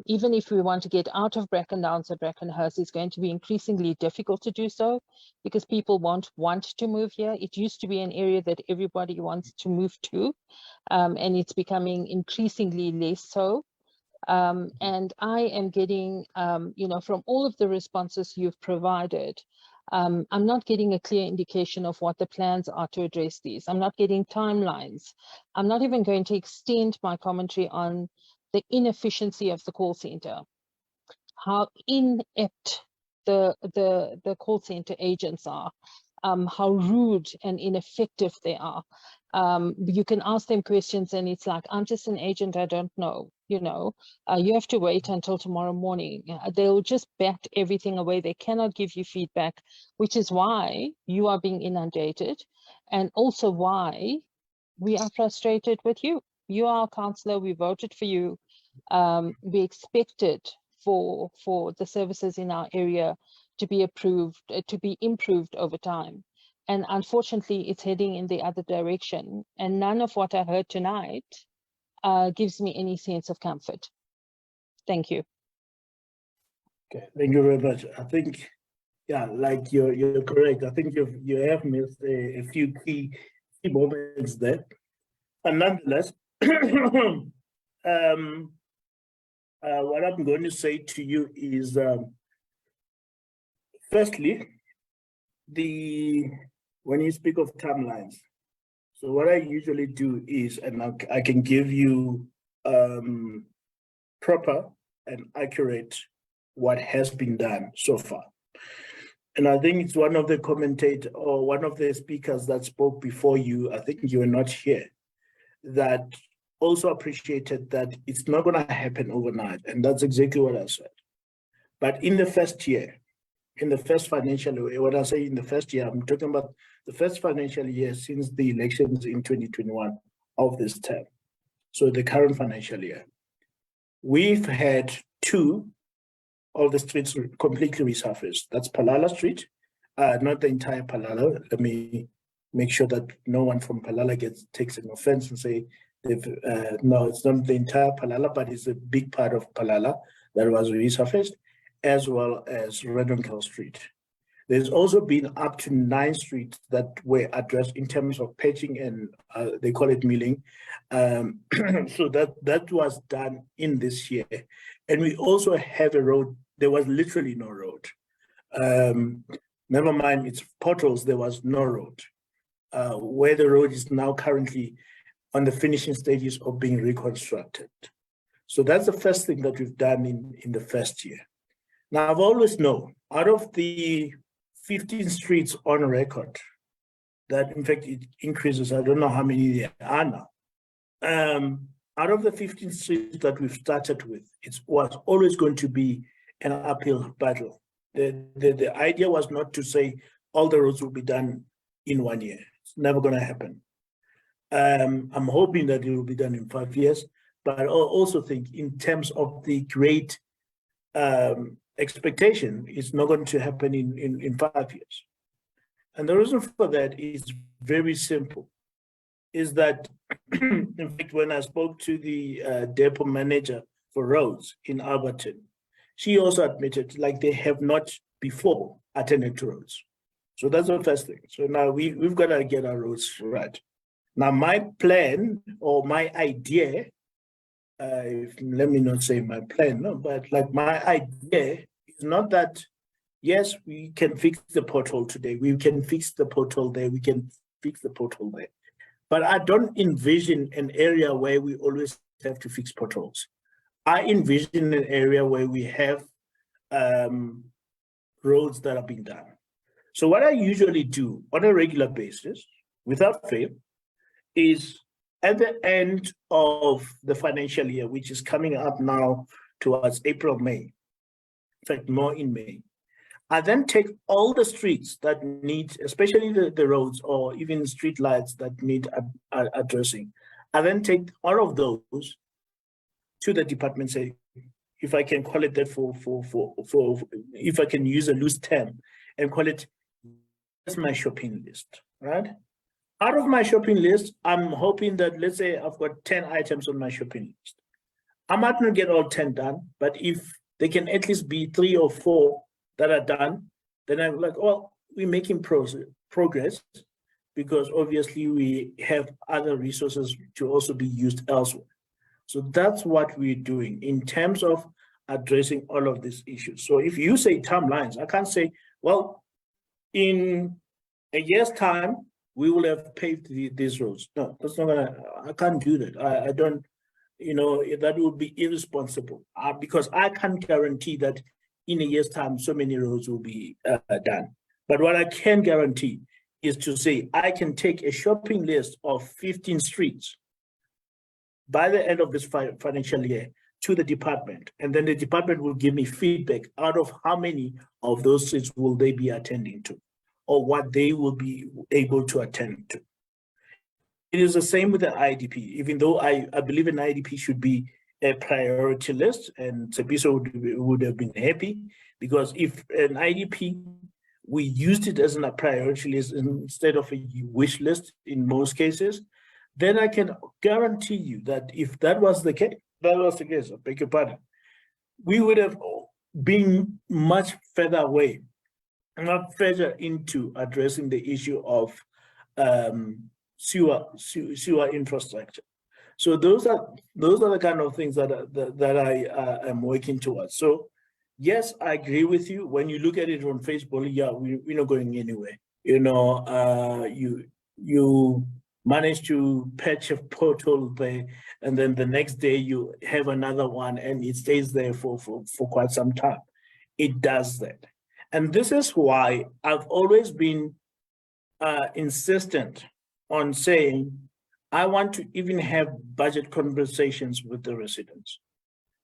Even if we want to get out of Bracken Downs or Brackenhurst, it's going to be increasingly difficult to do so, because people won't want to move here. It used to be an area that everybody wants to move to, and it's becoming increasingly less so. And I am getting, you know, from all of the responses you've provided, I'm not getting a clear indication of what the plans are to address these. I'm not getting timelines. I'm not even going to extend my commentary on the inefficiency of the call center, how inept the call center agents are, how rude and ineffective they are. You can ask them questions and it's like, I'm just an agent, I don't know, you know, you have to wait until tomorrow morning. They'll just bat everything away. They cannot give you feedback, which is why you are being inundated, and also why we are frustrated with you. You are our councillor, we voted for you. We expected for the services in our area to be improved over time. And unfortunately, it's heading in the other direction. And none of what I heard tonight gives me any sense of comfort. Thank you. Okay, thank you very much. I think, yeah, like you're correct. I think you have missed a few key moments there. And nonetheless, what I'm going to say to you is, firstly, when you speak of timelines, so what I usually do is, and I can give you proper and accurate what has been done so far. And I think it's one of the commentators or one of the speakers that spoke before you, I think you were not here, that also appreciated that it's not going to happen overnight. And that's exactly what I said. But in the first year, in the first financial year, when I say in the first year, I'm talking about the first financial year since the elections in 2021 of this term. So the current financial year, we've had 2 of the streets completely resurfaced. That's Palala Street, not the entire Palala. Let me make sure that no one from Palala takes an offense and say, no, it's not the entire Palala, but it's a big part of Palala that was resurfaced, as well as Redonkel Street. There's also been up to 9 streets that were addressed in terms of patching and they call it milling. So that was done in this year. And we also have a road. There was literally no road. Never mind its potholes, there was no road. Where the road is now currently on the finishing stages of being reconstructed. So that's the first thing that we've done in the first year. Now, I've always known, out of the 15 streets on record, that in fact it increases, I don't know how many there are now. Out of the 15 streets that we've started with, it was always going to be an uphill battle. The idea was not to say all the roads will be done in 1 year. It's never going to happen. I'm hoping that it will be done in 5 years, but I also think in terms of the great expectation, it's not going to happen in 5 years. And the reason for that is very simple, is that, in fact, when I spoke to the depot manager for roads in Alberton, she also admitted like they have not before attended to roads. So that's the first thing. So now we've got to get our roads right. Now, my plan or my idea, let me not say my plan, no, but like my idea is not that, yes, we can fix the pothole today, we can fix the pothole there, we can fix the pothole there. But I don't envision an area where we always have to fix potholes. I envision an area where we have roads that are being done. So what I usually do on a regular basis, without fail, is at the end of the financial year, which is coming up now towards April, May, in fact, more in May, I then take all the streets that need, especially the roads or even street lights that need addressing. I then take all of those to the department, say, if I can call it that if I can use a loose term and call it, that's my shopping list, right? Out of my shopping list, I'm hoping that, let's say I've got 10 items on my shopping list. I might not get all 10 done, but if they can at least be 3 or 4 that are done, then I'm like, well, we're making progress, because obviously we have other resources to also be used elsewhere. So that's what we're doing in terms of addressing all of these issues. So if you say timelines, I can't say, well, in a year's time, we will have paved these roads. No, that's not gonna, I can't do that. I don't, that would be irresponsible, because I can't guarantee that in a year's time, so many roads will be done. But what I can guarantee is to say, I can take a shopping list of 15 streets by the end of this financial year to the department, and then the department will give me feedback out of how many of those streets will they be attending to, or what they will be able to attend to. It is the same with the IDP, even though I believe an IDP should be a priority list, and Tsepiso would have been happy, because if an IDP, we used it as a priority list instead of a wish list in most cases, then I can guarantee you that if that was the case, I beg your pardon, we would have been much further away, not further into addressing the issue of sewer infrastructure. So those are the kind of things that I am working towards. So yes, I agree with you. When you look at it on Facebook, yeah, we're not going anywhere. You manage to patch a pothole there, and then the next day you have another one, and it stays there for quite some time. It does that. And this is why I've always been insistent on saying, I want to even have budget conversations with the residents.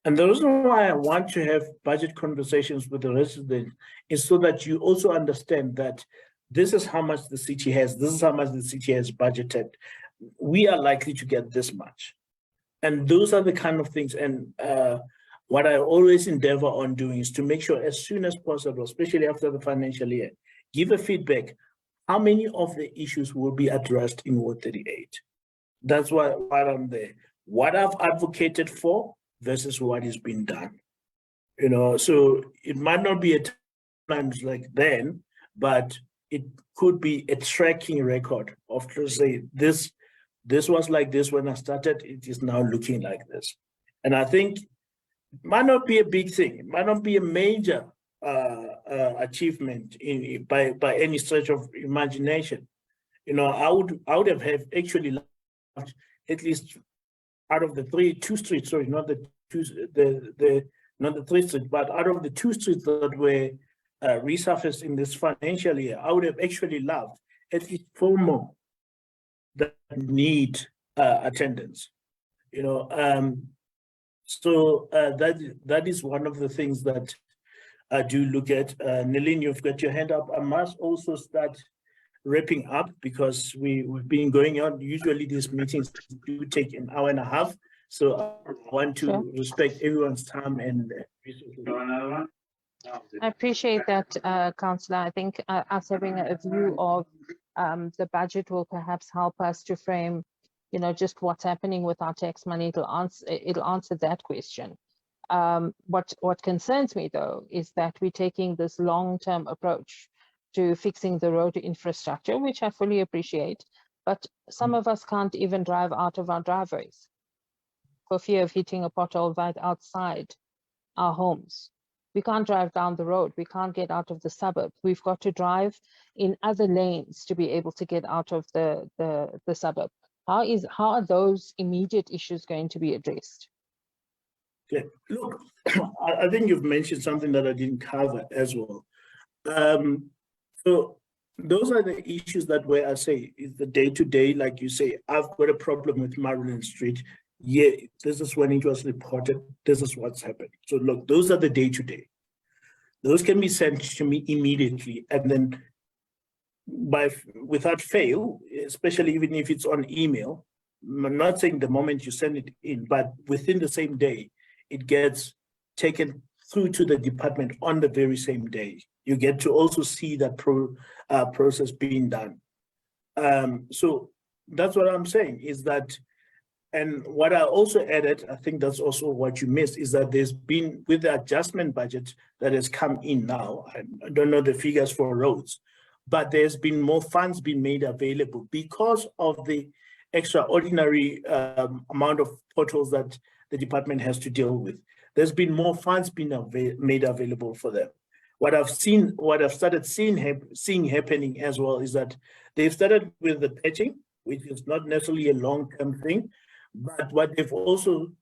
And the reason why I want to have budget conversations with the residents is so that you also understand that this is how much the city has, this is how much the city has budgeted. We are likely to get this much. And those are the kind of things. And what I always endeavor on doing is to make sure as soon as possible, especially after the financial year, give a feedback, how many of the issues will be addressed in Ward 38. That's why I'm there. What I've advocated for versus what is being done. So it might not be at times like then, but it could be a tracking record of to say this was like this when I started, it is now looking like this. And I think it might not be a big thing, it might not be a major achievement by any stretch of imagination. I would have actually loved at least out of the 2 streets, sorry, not the 3 streets, but out of the 2 streets that were resurfaced in this financial year, I would have actually loved at least 4 more that need attendance. So that is one of the things that I do look at. Nalin, you've got your hand up. I must also start wrapping up because we've been going on. Usually these meetings do take an hour and a half, So I want to Sure. respect everyone's time and I appreciate that, Councillor. I think us having a view of the budget will perhaps help us to frame, you know, just what's happening with our tax money. It'll answer that question. What concerns me though is that we're taking this long-term approach to fixing the road infrastructure, which I fully appreciate, but some of us can't even drive out of our driveways for fear of hitting a pothole right outside our homes. We can't drive down the road. We can't get out of the suburb. We've got to drive in other lanes to be able to get out of the suburb. How are those immediate issues going to be addressed? Yeah, look, I think you've mentioned something that I didn't cover as well. So those are the issues that where I say is the day-to-day, like you say, I've got a problem with Maryland Street. Yeah, this is when it was reported. This is what's happened. So look, those are the day-to-day. Those can be sent to me immediately, and then without fail, especially even if it's on email. I'm not saying the moment you send it in, but within the same day, it gets taken through to the department on the very same day. You get to also see that process being done. So that's what I'm saying is that, and what I also added, I think that's also what you missed, is that there's been, with the adjustment budget that has come in now, I don't know the figures for roads, but there's been more funds being made available because of the extraordinary amount of potholes that the department has to deal with. There's been more funds being made available for them. What I've started seeing happening as well is that they've started with the patching, which is not necessarily a long-term thing, but what they've also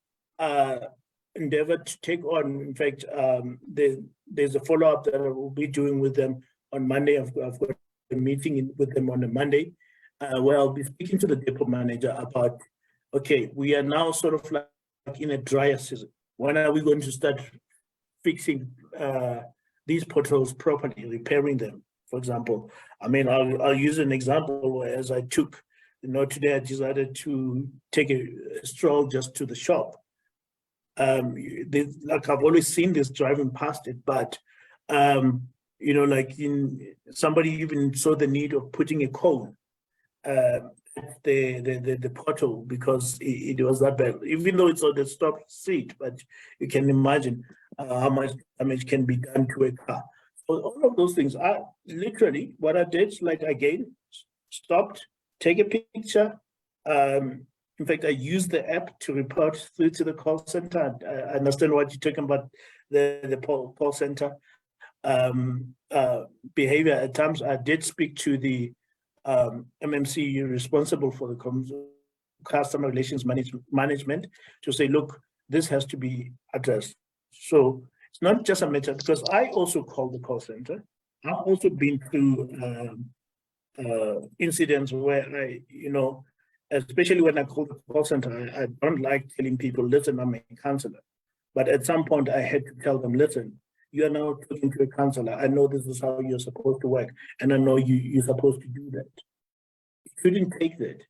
endeavored to take on, in fact, there's a follow-up that I will be doing with them on Monday. I've got a meeting with them on a Monday, where I'll be speaking to the depot manager about, okay, we are now sort of like in a drier season. When are we going to start fixing these potholes properly, repairing them, for example? I mean, I'll use an example where as I took, today I decided to take a stroll just to the shop. Like I've always seen this driving past it, but like somebody even saw the need of putting a cone the pothole because it was that bad, even though it's on the stop street, but you can imagine how much damage can be done to a car. So all of those things are literally what I did, like again, stopped, take a picture. In fact, I used the app to report through to the call center. I understand what you're talking about, the call center behavior. At times, I did speak to the MMC responsible for the customer relations management to say, look, this has to be addressed. So it's not just a matter, because I also call the call center. I've also been through incidents where I, especially when I call the call center, I don't like telling people, listen, I'm a counselor. But at some point I had to tell them, listen, you are now talking to a counselor. I know this is how you're supposed to work, and I know you're supposed to do that. You shouldn't take that.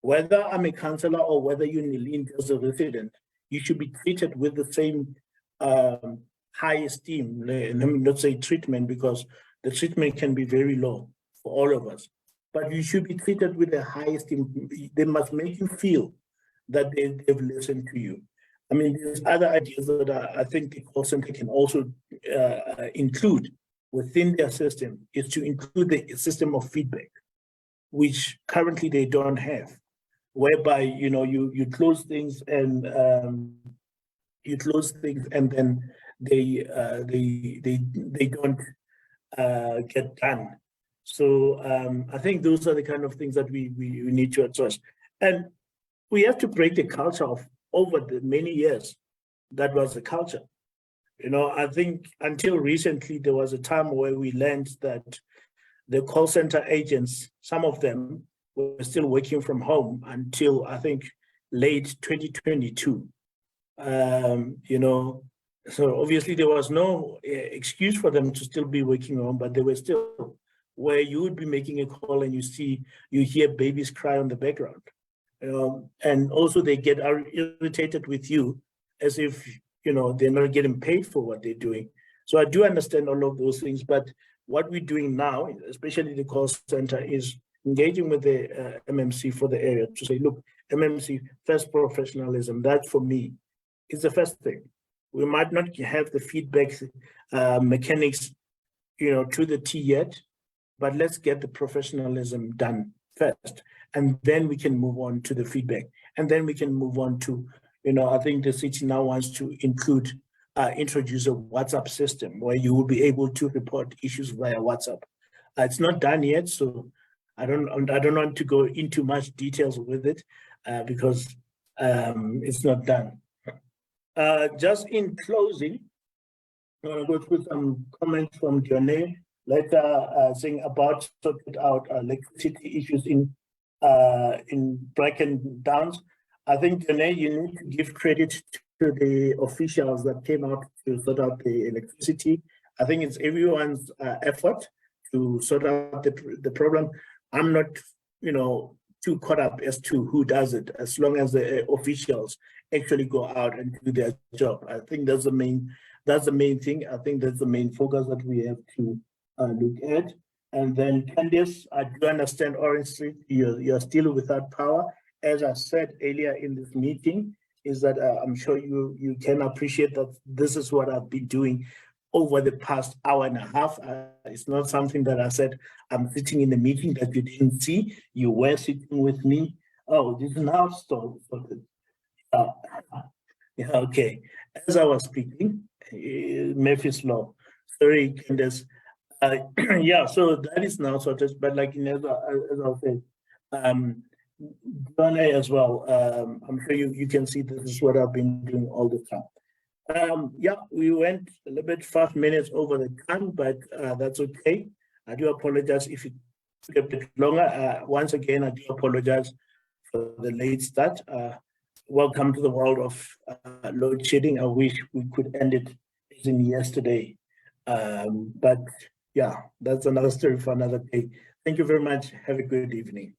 Whether I'm a counselor or whether you're in as a resident, you should be treated with the same high esteem. Let me not say treatment, because the treatment can be very low for all of us. But you should be treated with the highest esteem. They must make you feel that they've listened to you. I mean, there's other ideas that I think the call center can also include within their system, is to include the system of feedback, which currently they don't have, whereby you close things and then they don't get done. So I think those are the kind of things that we need to address, and we have to break the culture of over the many years. That was the culture. I think until recently there was a time where we learned that the call center agents, some of them were still working from home until I think late 2022. So obviously there was no excuse for them to still be working home, but they were still, where you would be making a call and you hear babies cry on the background. And also they get irritated with you as if, they're not getting paid for what they're doing. So I do understand all of those things, but what we're doing now, especially the call center, is engaging with the MMC for the area to say, look, MMC, first professionalism, that for me is the first thing. We might not have the feedback mechanics, to the T yet, but let's get the professionalism done first. And then we can move on to the feedback. And then we can move on to, I think the city now wants to introduce a WhatsApp system where you will be able to report issues via WhatsApp. It's not done yet, so I don't want to go into much details with it because it's not done. Just in closing, I'm going to go through some comments from Dione later saying about sorted out electricity issues in Bracken Downs. I think, Dione, you need to give credit to the officials that came out to sort out the electricity. I think it's everyone's effort to sort out the problem. I'm not, too caught up as to who does it, as long as the officials actually go out and do their job. I think that's the main thing. I think that's the main focus that we have to look at. And then Candice, I do understand Orange Street, you're still without power. As I said earlier in this meeting, is that I'm sure you can appreciate that this is what I've been doing over the past hour and a half. It's not something that I said I'm sitting in the meeting that you didn't see. You were sitting with me. Oh, this is now sorted. Yeah, okay. As I was speaking, Murphy's Law. Sorry, Candace. Yeah, so that is now sorted. But like as I said, Dione as well. I'm sure you can see this is what I've been doing all the time. Yeah, we went a little bit 5 minutes over the time, but that's okay. I do apologize if it took a bit longer. Once again, I do apologize for the late start. Welcome to the world of load shedding. I wish we could end it as in yesterday. But yeah, that's another story for another day. Thank you very much. Have a good evening.